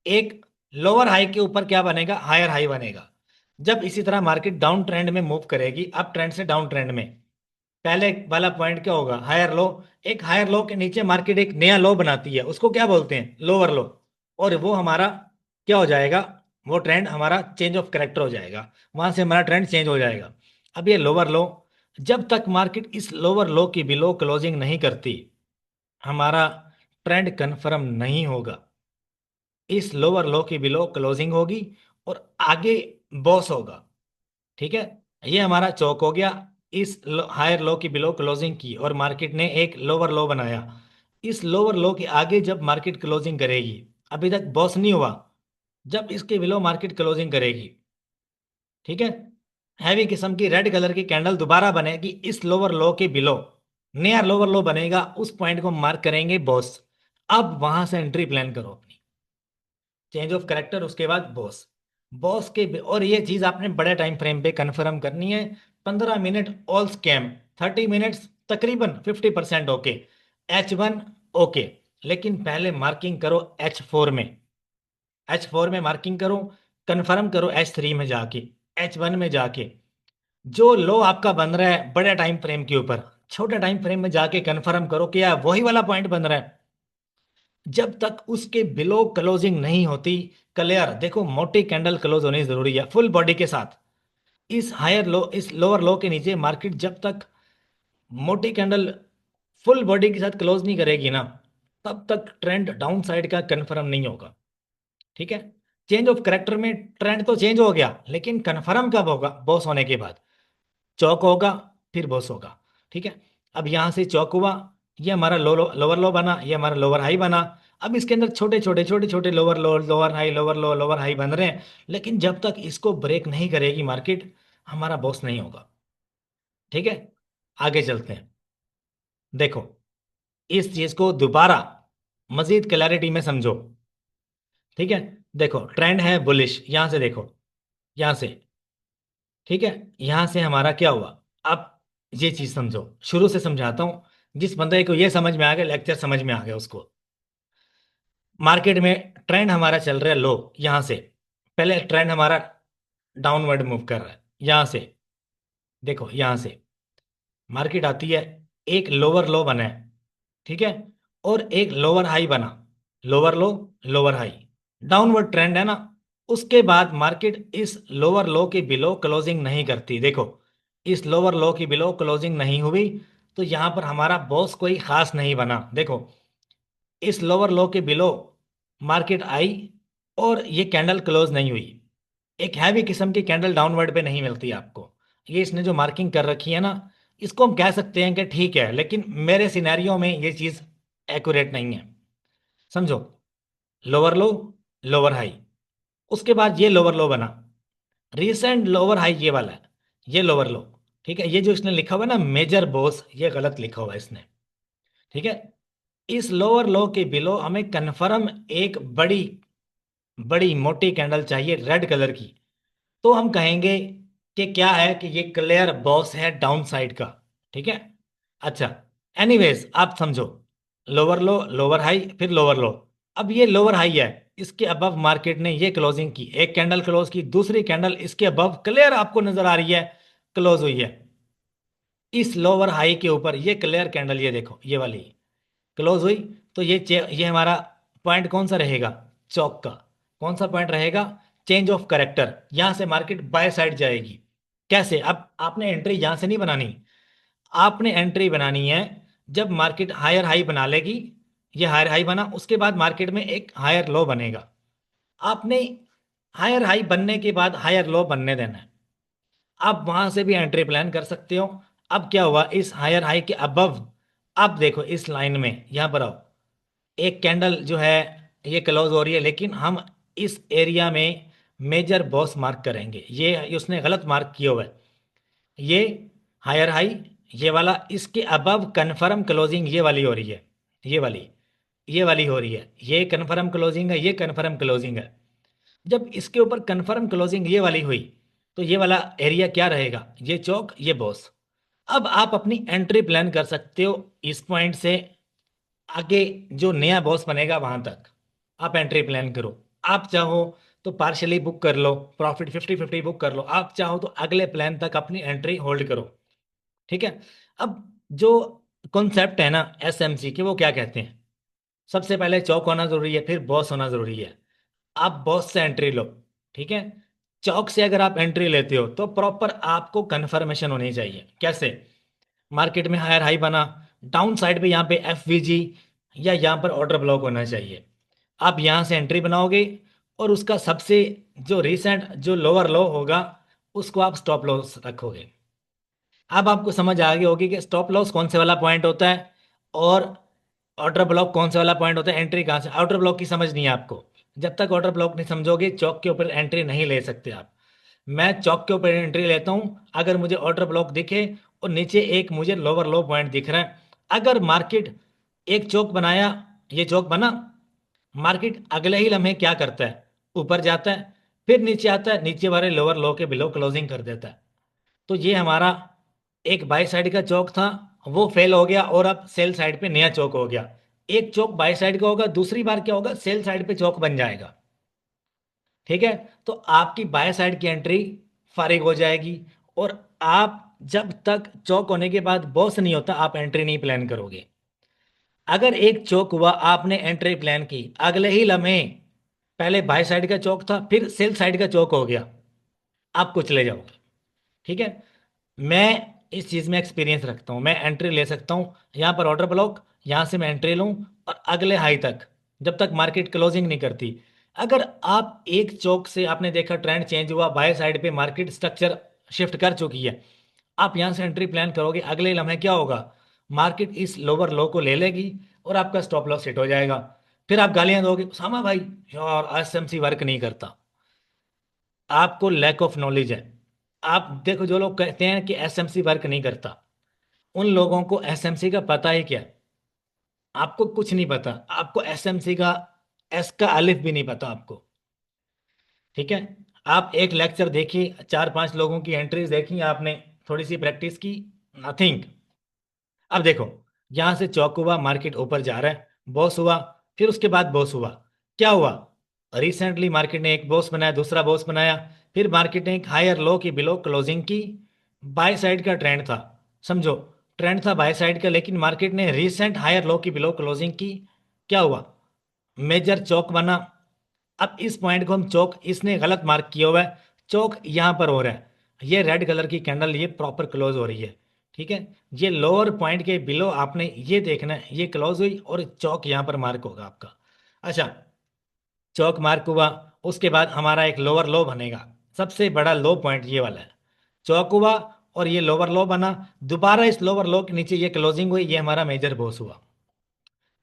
एक लोअर हाई के ऊपर क्या बनेगा, हायर हाई बनेगा। जब इसी तरह मार्केट डाउन ट्रेंड में मूव करेगी, अप ट्रेंड से डाउन ट्रेंड में, पहले वाला पॉइंट क्या होगा, हायर लो। एक हायर लो के नीचे मार्केट एक नया लो बनाती है, उसको क्या बोलते हैं, लोअर लो। और वो हमारा क्या हो जाएगा, वो ट्रेंड हमारा चेंज ऑफ करेक्टर हो जाएगा, वहां से हमारा ट्रेंड चेंज हो जाएगा। अब ये लोअर लो, जब तक मार्केट इस लोअर लो की बिलो क्लोजिंग नहीं करती, हमारा ट्रेंड कन्फर्म नहीं होगा। इस लोअर लो की बिलो क्लोजिंग होगी और आगे बॉस होगा। ठीक है, ये हमारा चौक हो गया। इस हायर लो की बिलो क्लोजिंग की और मार्केट ने एक लोअर लो बनाया। इस लोअर लो के आगे जब मार्केट क्लोजिंग करेगी, अभी तक बॉस नहीं हुआ, जब इसके बिलो मार्केट क्लोजिंग करेगी, ठीक है, हैवी किस्म की रेड कलर की कैंडल दोबारा बनेगी इस लोअर लो के बिलो, नया लोअर लो बनेगा, उस पॉइंट को मार्क करेंगे बॉस। अब वहां से एंट्री प्लान करो अपनी, चेंज ऑफ करेक्टर, उसके बाद बॉस, बॉस के, और ये चीज आपने बड़े टाइम फ्रेम पे कंफर्म करनी है। 15 मिनट ऑल स्कैम, 30 मिनट्स तकरीबन 50% ओके, H1 ओके। लेकिन पहले मार्किंग करो H4 में, H4 में मार्किंग करो, कंफर्म करो H3 में जाके, H1 में जाके। जो लो आपका बन रहा है बड़े टाइम फ्रेम के ऊपर, छोटे टाइम फ्रेम में जाके कंफर्म करो कि यार वही वाला पॉइंट बन रहा है। जब तक उसके बिलो क्लोजिंग नहीं होती, क्लियर देखो, मोटी कैंडल क्लोज होनी जरूरी है फुल बॉडी के साथ। इस हायर लो, इस लोअर लो के नीचे मार्केट जब तक मोटी कैंडल फुल बॉडी के साथ क्लोज नहीं करेगी ना, तब तक ट्रेंड डाउन साइड का कंफर्म नहीं होगा। ठीक है, चेंज ऑफ करेक्टर में ट्रेंड तो चेंज हो गया, लेकिन कंफर्म कब होगा, बॉस होने के बाद। चौक होगा, फिर बॉस होगा। ठीक है, अब यहां से चौक हुआ, ये हमारा लोअर लो बना, ये हमारा लोअर हाई बना। अब इसके अंदर छोटे छोटे लोअर लो, लोअर हाई, लोअर लो, लोअर हाई बन रहे हैं, लेकिन जब तक इसको ब्रेक नहीं करेगी मार्केट, हमारा बॉस नहीं होगा। ठीक है, आगे चलते हैं। देखो, इस चीज को दोबारा मजीद क्लैरिटी में समझो। ठीक है, देखो ट्रेंड है बुलिश, यहां से देखो, यहां से, ठीक है, यहां से हमारा क्या हुआ। अब ये चीज समझो, शुरू से समझाता हूं, जिस बंदे को ये समझ में आ गया, लेक्चर समझ में आ गया उसको। मार्केट में ट्रेंड हमारा चल रहा है लो, यहां से पहले ट्रेंड हमारा डाउनवर्ड मूव कर रहा है, यहां से देखो, यहां से मार्केट आती है, एक लोअर लो बना है, ठीक है, और एक लोअर हाई बना, लोअर लो, लोअर हाई, डाउनवर्ड ट्रेंड है ना। उसके बाद मार्केट इस लोअर लो के बिलो क्लोजिंग नहीं करती, देखो इस लोअर लो की बिलो क्लोजिंग नहीं हुई, तो यहां पर हमारा बॉस कोई खास नहीं बना। देखो इस लोअर लो के बिलो मार्केट आई और ये कैंडल क्लोज नहीं हुई, एक हैवी किस्म की कैंडल डाउनवर्ड पे नहीं मिलती आपको। ये इसने जो मार्किंग कर रखी है ना, इसको हम कह सकते हैं कि ठीक है, लेकिन मेरे सिनेरियो में ये चीज़ एक्यूरेट नहीं है। समझो, लोअर लो, लोअर हाई, उसके बाद ये लोअर लो बना, रिसेंट लोअर हाई ये वाला है, ये लोअर लो, ठीक है। ये जो इसने लिखा हुआ है ना मेजर बॉस, ये गलत लिखा हुआ है इसने, ठीक है। इस लोअर लो के बिलो हमें कन्फर्म एक बड़ी बड़ी मोटी कैंडल चाहिए रेड कलर की, तो हम कहेंगे कि क्या है कि ये क्लियर बॉस है डाउन साइड का, ठीक है। अच्छा, एनीवेज आप समझो, लोअर लो, लोअर हाई, फिर लोअर लो। अब ये लोअर हाई है, इसके अबव मार्केट ने ये क्लोजिंग की, एक कैंडल क्लोज की, दूसरी कैंडल इसके अबव क्लियर आपको नजर आ रही है क्लोज हुई है, इस लोअर हाई के ऊपर ये क्लियर कैंडल, ये देखो ये वाली क्लोज हुई। तो ये हमारा पॉइंट कौन सा रहेगा, चौक का, कौन सा पॉइंट रहेगा, चेंज ऑफ करेक्टर, यहां से मार्केट बाय साइड जाएगी। कैसे, अब आपने एंट्री यहां से नहीं बनानी, आपने एंट्री बनानी है जब मार्केट हायर हाई बना लेगी, ये हायर हाई बना, उसके बाद मार्केट में एक हायर लो बनेगा, आपने हायर हाई बनने के बाद हायर लो बनने देना है, आप वहां से भी एंट्री प्लान कर सकते हो। अब क्या हुआ, इस हायर हाई के अबव, अब देखो इस लाइन में यहां पर आओ, एक कैंडल जो है ये क्लोज हो रही है, लेकिन हम इस एरिया में मेजर बॉस मार्क करेंगे, ये उसने गलत मार्क किया हुआ है, ये हायर हाई, ये वाला, इसके अबव कंफर्म क्लोजिंग ये वाली हो रही है, ये वाली, ये वाली हो रही है, ये कंफर्म क्लोजिंग है, ये कंफर्म क्लोजिंग है। जब इसके ऊपर कंफर्म क्लोजिंग ये वाली हुई, तो ये वाला एरिया क्या रहेगा, ये चौक, ये बॉस। अब आप अपनी एंट्री प्लान कर सकते हो इस पॉइंट से आगे, जो नया बॉस बनेगा वहां तक आप एंट्री प्लान करो। आप चाहो तो पार्शली बुक कर लो, प्रॉफिट 50-50 बुक कर लो, आप चाहो तो अगले प्लान तक अपनी एंट्री होल्ड करो, ठीक है। अब जो कॉन्सेप्ट है ना एसएमसी के, वो क्या कहते हैं, सबसे पहले चौक होना जरूरी है, फिर बॉस होना जरूरी है। आप बॉस से एंट्री लो, ठीक है। चौक से अगर आप एंट्री लेते हो तो प्रॉपर आपको कंफर्मेशन होनी चाहिए, कैसे, मार्केट में हायर हाई बना, डाउन साइड पे यहाँ पे एफवीजी या यहाँ पर ऑर्डर ब्लॉक होना चाहिए, आप यहाँ से एंट्री बनाओगे, और उसका सबसे जो रीसेंट जो लोअर लो होगा उसको आप स्टॉप लॉस रखोगे। अब आपको समझ आ गई होगी कि स्टॉप लॉस कौन से वाला पॉइंट होता है और ऑर्डर ब्लॉक कौन सा वाला पॉइंट होता है, एंट्री कहाँ से, आउटर ब्लॉक की समझ नहीं है आपको, जब तक ऑर्डर ब्लॉक नहीं समझोगे चौक के ऊपर एंट्री नहीं ले सकते आप। मैं चौक के ऊपर एंट्री लेता हूँ अगर मुझे ऑर्डर ब्लॉक दिखे और नीचे एक मुझे लोअर लो पॉइंट दिख रहा है। अगर मार्केट एक चौक बनाया, ये चौक बना, मार्केट अगले ही लम्हे क्या करता है, ऊपर जाता है, फिर नीचे आता है, नीचे वाले लोअर लो के बिलो क्लोजिंग कर देता है। तो ये हमारा एक बाई साइड का चौक था, वो फेल हो गया, और अब सेल साइड पे नया चौक हो गया। एक चौक बाई साइड का होगा, दूसरी बार क्या होगा, सेल साइड पे चौक बन जाएगा, ठीक है। तो आपकी बाय साइड की एंट्री फारिग हो जाएगी, और आप जब तक चौक होने के बाद बॉस नहीं होता आप एंट्री नहीं प्लान करोगे। अगर एक चौक हुआ, आपने एंट्री प्लान की, अगले ही लम्हे पहले बाय साइड का चौक था, फिर सेल साइड का चौक हो गया, आप कुछ ले जाओगे, ठीक है। मैं इस चीज़ में एक्सपीरियंस रखता हूँ, मैं एंट्री ले सकता हूँ, यहाँ पर ऑर्डर ब्लॉक, यहाँ से मैं एंट्री लूँ और अगले हाई तक, जब तक मार्केट क्लोजिंग नहीं करती। अगर आप एक चौक से, आपने देखा ट्रेंड चेंज हुआ, बाय साइड पे मार्केट स्ट्रक्चर शिफ्ट कर चुकी है, आप यहाँ से एंट्री प्लान करोगे, अगले लम्हे क्या होगा, मार्केट इस लोअर लो को ले लेगी और आपका स्टॉप लॉस हिट हो जाएगा। फिर आप गालियां दोगे, सामा भाई यार एसएमसी वर्क नहीं करता, आपको लैक ऑफ नॉलेज है। आप देखो, जो लोग कहते हैं कि एसएमसी वर्क नहीं करता, उन लोगों को एसएमसी का पता ही क्या है, आपको कुछ नहीं पता, आपको एसएमसी का एस का अलिफ भी नहीं पता आपको, ठीक है। आप एक लेक्चर देखिए, 4-5 लोगों की एंट्रीज देखी आपने, थोड़ी सी प्रैक्टिस की, नथिंग। अब देखो, यहां से चौक हुआ, मार्केट ऊपर जा रहा है, बॉस हुआ, फिर उसके बाद बॉस हुआ, क्या हुआ, रिसेंटली मार्केट ने एक बॉस बनाया, दूसरा बॉस बनाया, फिर मार्केट ने एक हायर लो की बिलो क्लोजिंग की। बाय साइड का ट्रेंड था, समझो, ट्रेंड था बाय साइड का, लेकिन मार्केट ने रिसेंट हायर लो की बिलो क्लोजिंग की। क्या हुआ, मेजर चौक बना। अब इस पॉइंट को हम चौक, इसने गलत मार्क किया हुआ है, चौक यहां पर हो रहा है, ये रेड कलर की कैंडल ये प्रॉपर क्लोज हो रही है। ठीक है, ये लोअर पॉइंट के बिलो आपने ये देखना है, ये क्लोज हुई और चौक यहां पर मार्क होगा आपका। अच्छा, चौक मार्क हुआ, उसके बाद हमारा एक लोअर लो बनेगा, सबसे बड़ा लो पॉइंट ये वाला है। चौक हुआ और ये लोअर लो बना, दोबारा इस लोअर लो के नीचे ये क्लोजिंग हुई, ये हमारा मेजर बॉस हुआ।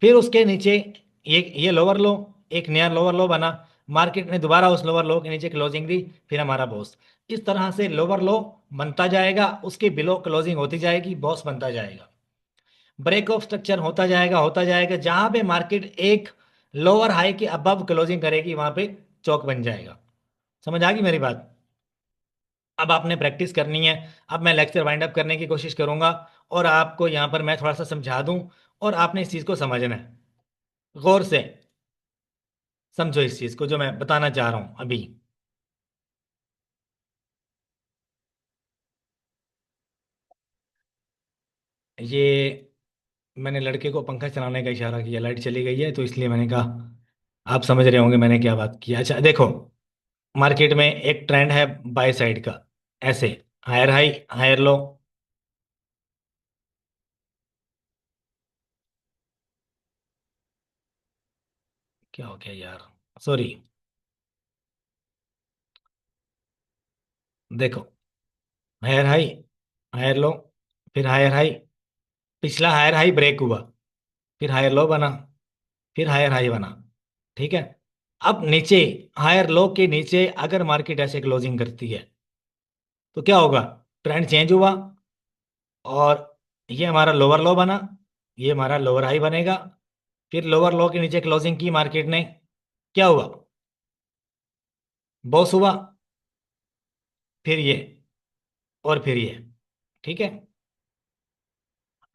फिर उसके नीचे ये लोअर लो, एक नया लोअर लो बना, मार्केट ने दोबारा उस लोअर लो के नीचे क्लोजिंग दी, फिर हमारा बॉस। इस तरह से लोअर लो बनता जाएगा, उसके बिलो क्लोजिंग होती जाएगी, बॉस बनता जाएगा, ब्रेक ऑफ स्ट्रक्चर होता जाएगा, जहां पे मार्केट एक लोअर हाई के अबव क्लोजिंग करेगी वहां पे चौक बन जाएगा। समझ आ गई मेरी बात? अब आपने प्रैक्टिस करनी है। अब मैं लेक्चर वाइंड अप करने की कोशिश करूंगा, और आपको यहां पर मैं थोड़ा सा समझा दूं, और आपने इस चीज को समझना है, गौर से समझो इस चीज को जो मैं बताना चाह रहा हूं अभी। ये मैंने लड़के को पंखा चलाने का इशारा किया, लाइट चली गई है तो इसलिए मैंने कहा, आप समझ रहे होंगे मैंने क्या बात की। अच्छा देखो, मार्केट में एक ट्रेंड है बाय साइड का, ऐसे हायर हाई हायर लो। क्या हो गया यार, सॉरी। देखो, हायर हाई हायर लो, फिर हायर हाई, पिछला हायर हाई ब्रेक हुआ, फिर हायर लो बना, फिर हायर हाई बना। ठीक है, अब नीचे हायर लो के नीचे अगर मार्केट ऐसे क्लोजिंग करती है तो क्या होगा, ट्रेंड चेंज हुआ, और ये हमारा लोअर लो बना, ये हमारा लोअर हाई बनेगा, फिर लोअर लो के नीचे क्लोजिंग की मार्केट ने, क्या हुआ, बॉस हुआ, फिर ये, और फिर ये। ठीक है,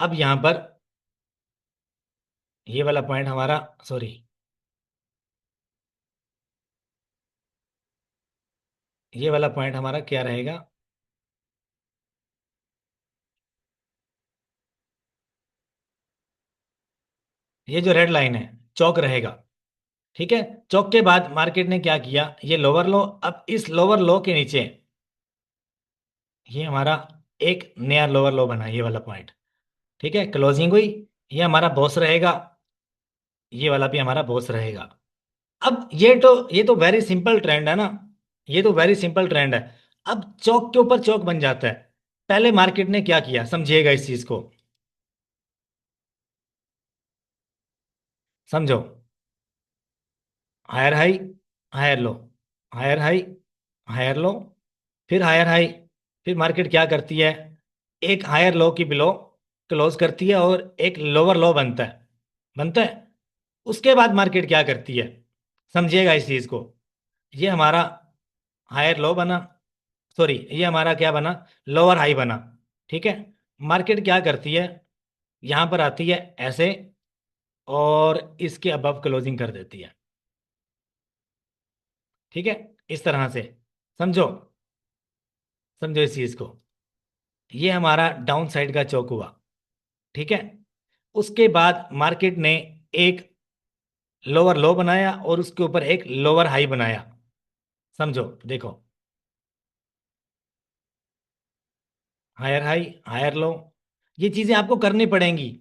अब यहां पर ये वाला पॉइंट हमारा, सॉरी, ये वाला पॉइंट हमारा क्या रहेगा, ये जो रेड लाइन है चौक रहेगा। ठीक है, चौक के बाद मार्केट ने क्या किया, ये लोअर लो, अब इस लोअर लो के नीचे ये हमारा एक नया लोअर लो बना, ये वाला पॉइंट। ठीक है, क्लोजिंग हुई, ये हमारा बॉस रहेगा, ये वाला भी हमारा बॉस रहेगा। अब ये तो वेरी सिंपल ट्रेंड है ना, ये तो वेरी सिंपल ट्रेंड है। अब चौक के ऊपर चौक बन जाता है। पहले मार्केट ने क्या किया, समझिएगा इस चीज को, समझो, higher high higher low, higher high higher low, फिर हायर हाई, फिर मार्केट क्या करती है, एक हायर लो की बिलो क्लोज करती है और एक लोअर लो बनता है, बनता है। उसके बाद मार्केट क्या करती है, समझिएगा इस चीज को, ये हमारा हायर लो बना, सॉरी, ये हमारा क्या बना, लोअर हाई बना। ठीक है, मार्केट क्या करती है, यहां पर आती है ऐसे, और इसके अबव क्लोजिंग कर देती है। ठीक है, इस तरह से समझो, समझो इस चीज को, ये हमारा डाउन साइड का चौक हुआ। ठीक है, उसके बाद मार्केट ने एक लोअर लो बनाया और उसके ऊपर एक लोअर हाई बनाया, समझो, देखो, हायर हाई हायर लो, ये चीजें आपको करनी पड़ेंगी।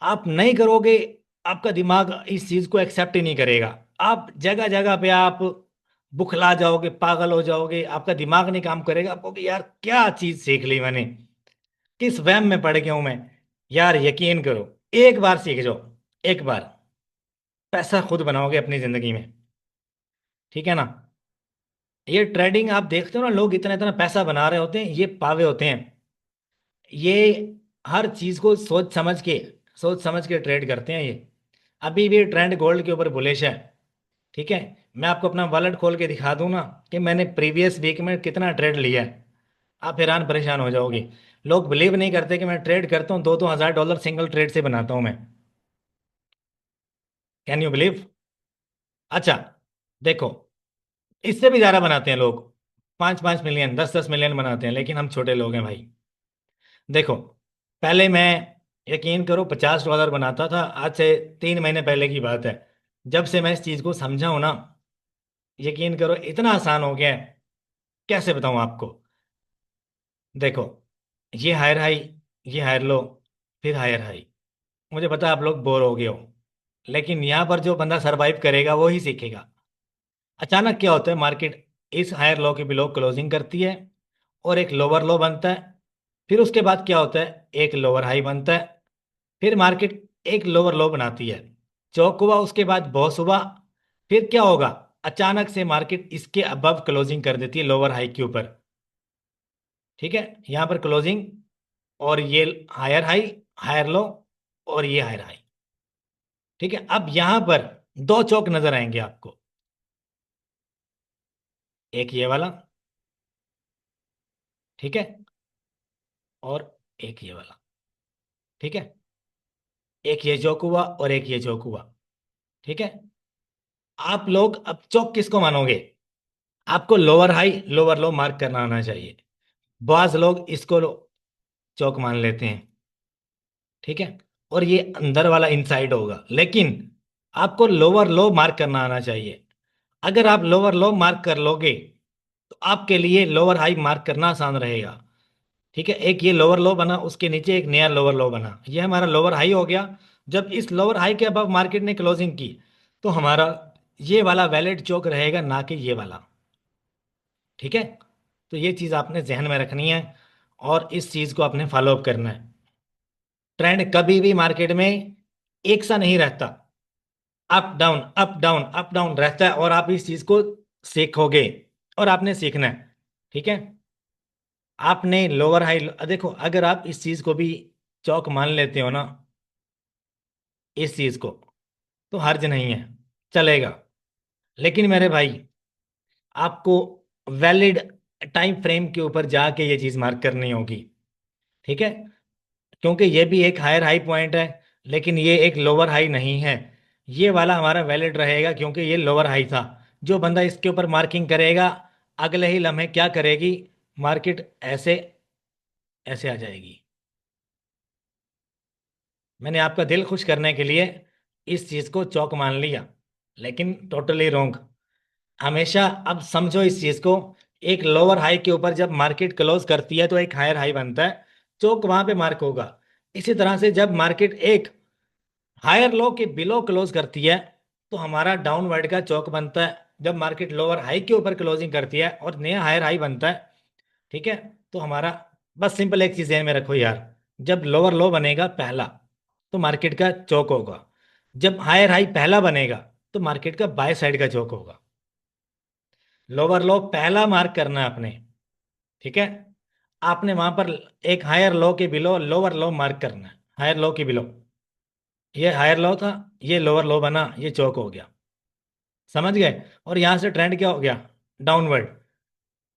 आप नहीं करोगे, आपका दिमाग इस चीज को एक्सेप्ट ही नहीं करेगा। आप जगह जगह पे आप बुखला जाओगे, पागल हो जाओगे, आपका दिमाग नहीं काम करेगा, आपको कि यार क्या चीज सीख ली मैंने, किस वहम में पड़ गया हूं मैं। यार यकीन करो, एक बार सीख जाओ, एक बार, पैसा खुद बनाओगे अपनी जिंदगी में। ठीक है ना, ये ट्रेडिंग आप देखते हो ना, लोग इतना इतना पैसा बना रहे होते हैं, ये पावे होते हैं, ये हर चीज को सोच समझ के ट्रेड करते हैं ये। अभी भी ट्रेंड गोल्ड के ऊपर बुलिश है। ठीक है, मैं आपको अपना वॉलेट खोल के दिखा दूं ना कि मैंने प्रीवियस वीक में कितना ट्रेड लिया है, आप हैरान परेशान हो जाओगे। लोग बिलीव नहीं करते कि मैं ट्रेड करता हूँ, 2-2 हज़ार डॉलर सिंगल ट्रेड से बनाता हूँ मैं। Can you believe? अच्छा, देखो, इससे भी ज्यादा बनाते हैं लोग, 5-5 मिलियन, 10-10 मिलियन बनाते हैं, लेकिन हम छोटे लोग हैं भाई। देखो, पहले मैं, यकीन करो, $50 बनाता था, आज से 3 महीने पहले की बात है। जब से मैं इस चीज को समझा हूं ना, यकीन करो इतना आसान हो गया है, कैसे बताऊं आपको। देखो, ये हायर हाई, ये हायर लो, फिर हायर हाई। मुझे पता है आप लोग बोर हो गए हो, लेकिन यहाँ पर जो बंदा सरवाइव करेगा वो ही सीखेगा। अचानक क्या होता है, मार्केट इस हायर लो के बिलो क्लोजिंग करती है, और एक लोअर लो बनता है। फिर उसके बाद क्या होता है, एक लोअर हाई बनता है। फिर मार्केट एक लोअर लो बनाती है, चौक हुआ, उसके बाद बॉस हुआ। फिर क्या होगा, अचानक से मार्केट इसके अबव क्लोजिंग कर देती है लोअर हाई के ऊपर। ठीक है, यहाँ पर क्लोजिंग, और ये हायर हाई, हायर लो, और ये हायर हाई। ठीक है, अब यहाँ पर दो चौक नजर आएंगे आपको, एक ये वाला, ठीक है, और एक ये वाला। ठीक है, एक ये चौक हुआ और एक ये चौक हुआ। ठीक है, आप लोग अब चौक किसको मानोगे, आपको लोअर हाई लोअर लो मार्क करना आना चाहिए। बाज लोग इसको चौक मान लेते हैं। ठीक है, और ये अंदर वाला इनसाइड होगा, लेकिन आपको लोअर लो मार्क करना आना चाहिए। अगर आप लोअर लो मार्क कर लोगे, तो आपके लिए लोअर हाई मार्क करना आसान रहेगा। ठीक है, एक ये लोअर लो बना, उसके नीचे एक नया लोअर लो बना, ये हमारा लोअर हाई हो गया। जब इस लोअर हाई के अबव मार्केट ने क्लोजिंग की, तो हमारा ये वाला वैलिड चौक रहेगा, ना कि ये वाला। ठीक है, तो ये चीज़ आपने जहन में रखनी है, और इस चीज़ को आपने फॉलो अप करना है। ट्रेंड कभी भी मार्केट में एक सा नहीं रहता, up down up down up down रहता है, और आप इस चीज़ को सीखोगे, और आपने सीखना है। ठीक है, आपने लोअर हाई, देखो, अगर आप इस चीज़ को भी चौक मान लेते हो ना, इस चीज़ को, तो हर्ज नहीं है, चलेगा। लेकिन मेरे भाई, आपको वैलिड टाइम फ्रेम के ऊपर जाके ये चीज़ मार्क करनी होगी। ठीक है, क्योंकि ये भी एक हायर हाई पॉइंट है, लेकिन ये एक लोअर हाई नहीं है। ये वाला हमारा वैलिड रहेगा, क्योंकि ये लोअर हाई था। जो बंदा इसके ऊपर मार्किंग करेगा, अगले ही लम्हे क्या करेगी, मार्केट ऐसे ऐसे आ जाएगी। मैंने आपका दिल खुश करने के लिए इस चीज़ को चौक मान लिया, लेकिन टोटली रॉन्ग। हमेशा अब समझो इस चीज़ को, एक लोअर हाई के ऊपर जब मार्केट क्लोज करती है, तो एक हायर हाई बनता है, चौक वहां पे मार्क होगा। इसी तरह से जब मार्केट एक हायर लो के बिलो क्लोज करती है, तो हमारा डाउनवर्ड का चौक बनता है। जब मार्केट लोअर हाई के ऊपर क्लोजिंग करती है और नया हायर हाई बनता है, ठीक है, तो हमारा, बस सिंपल एक चीज ध्यान में रखो यार, जब लोअर लो बनेगा पहला, तो मार्केट का चौक होगा। जब हायर हाई पहला बनेगा, तो मार्केट का बाय साइड का चौक होगा। लोअर लो पहला मार्क करना है आपने। ठीक है, आपने वहां पर एक हायर लो के बिलो लोअर लो मार्क करना है, हायर लो के बिलो। ये हायर लो था, ये लोअर लो बना, ये चौक हो गया। समझ गए, और यहां से ट्रेंड क्या हो गया, डाउनवर्ड।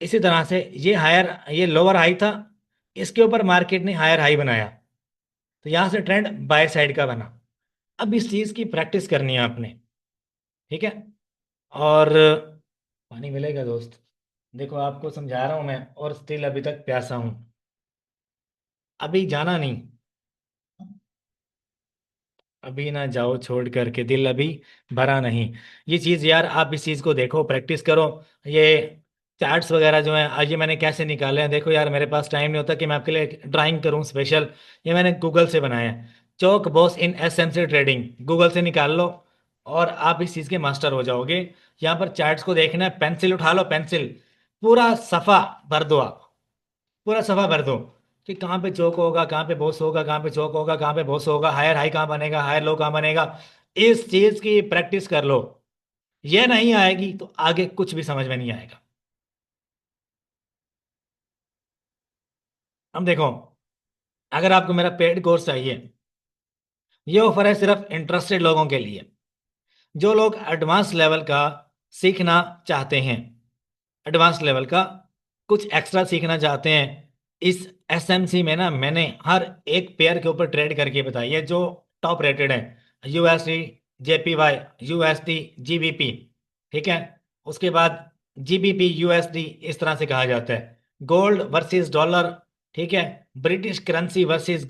इसी तरह से ये लोअर हाई था, इसके ऊपर मार्केट ने हायर हाई बनाया, तो यहां से ट्रेंड बाय साइड का बना। अब इस चीज की प्रैक्टिस करनी है आपने। ठीक है, और पानी मिलेगा दोस्त, देखो आपको समझा रहा हूं मैं, और स्टिल अभी तक प्यासा हूं। अभी जाना नहीं, अभी ना जाओ छोड़ करके, दिल अभी भरा नहीं। ये चीज़ यार, आप इस चीज़ को देखो, प्रैक्टिस करो। ये चार्ट्स वगैरह जो हैं, आज ये मैंने कैसे निकाले हैं, देखो यार, मेरे पास टाइम नहीं होता कि मैं आपके लिए ड्राइंग करूं स्पेशल। ये मैंने गूगल से बनाया है, चौक boss in SMC trading, Google से निकाल लो, और आप इस चीज़ के मास्टर हो जाओगे। यहाँ पर चार्ट्स को देखना है, पेंसिल उठा लो, पेंसिल, पूरा सफ़ा भर दो आप, पूरा सफा भर दो, कि कहाँ पे चौक होगा, कहाँ पे बॉस होगा, कहाँ पे चौक होगा, कहाँ पे बॉस होगा, हायर हाई कहाँ बनेगा, हायर लो कहाँ बनेगा। इस चीज की प्रैक्टिस कर लो। ये नहीं आएगी तो आगे कुछ भी समझ में नहीं आएगा। अब देखो, अगर आपको मेरा पेड कोर्स चाहिए, ये ऑफर है सिर्फ इंटरेस्टेड लोगों के लिए, जो लोग एडवांस लेवल का सीखना चाहते हैं, एडवांस लेवल का कुछ एक्स्ट्रा सीखना चाहते हैं। इस एसएमसी में ना, मैंने हर एक पेयर के ऊपर ट्रेड करके बताई है, जो टॉप रेटेड है, यूएसडी, JPY, USD, GBP, ठीक है। उसके बाद GBP, USD, इस तरह से कहा जाता है। गोल्ड वर्सेस डॉलर, ठीक है। ब्रिटिश करेंसी वर्सेस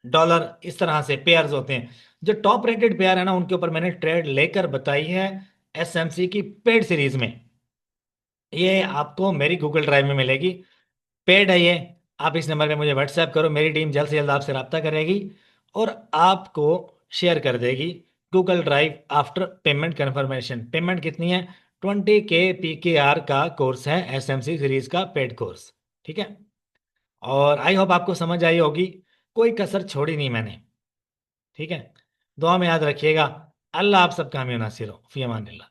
डॉलर, इस तरह से पेयर्स होते हैं। जो टॉप रेटेड पेयर है ना, उनके ऊपर मैंने ट्रेड लेकर बताई है SMC की पेड सीरीज में। ये आपको मेरी गूगल ड्राइव में मिलेगी, पेड है ये। आप इस नंबर पे मुझे व्हाट्सएप करो, मेरी टीम जल्द से जल्द आपसे रब्ता करेगी और आपको शेयर कर देगी Google drive after payment confirmation. Payment कितनी है? 20K PKR का कोर्स है, SMC सीरीज का पेड कोर्स, ठीक है। और आई होप आपको समझ आई होगी, कोई कसर छोड़ी नहीं मैंने, ठीक है। दुआ में याद रखिएगा। अल्लाह आप सबका हामी नासिर हो, फी अमानिल्लाह।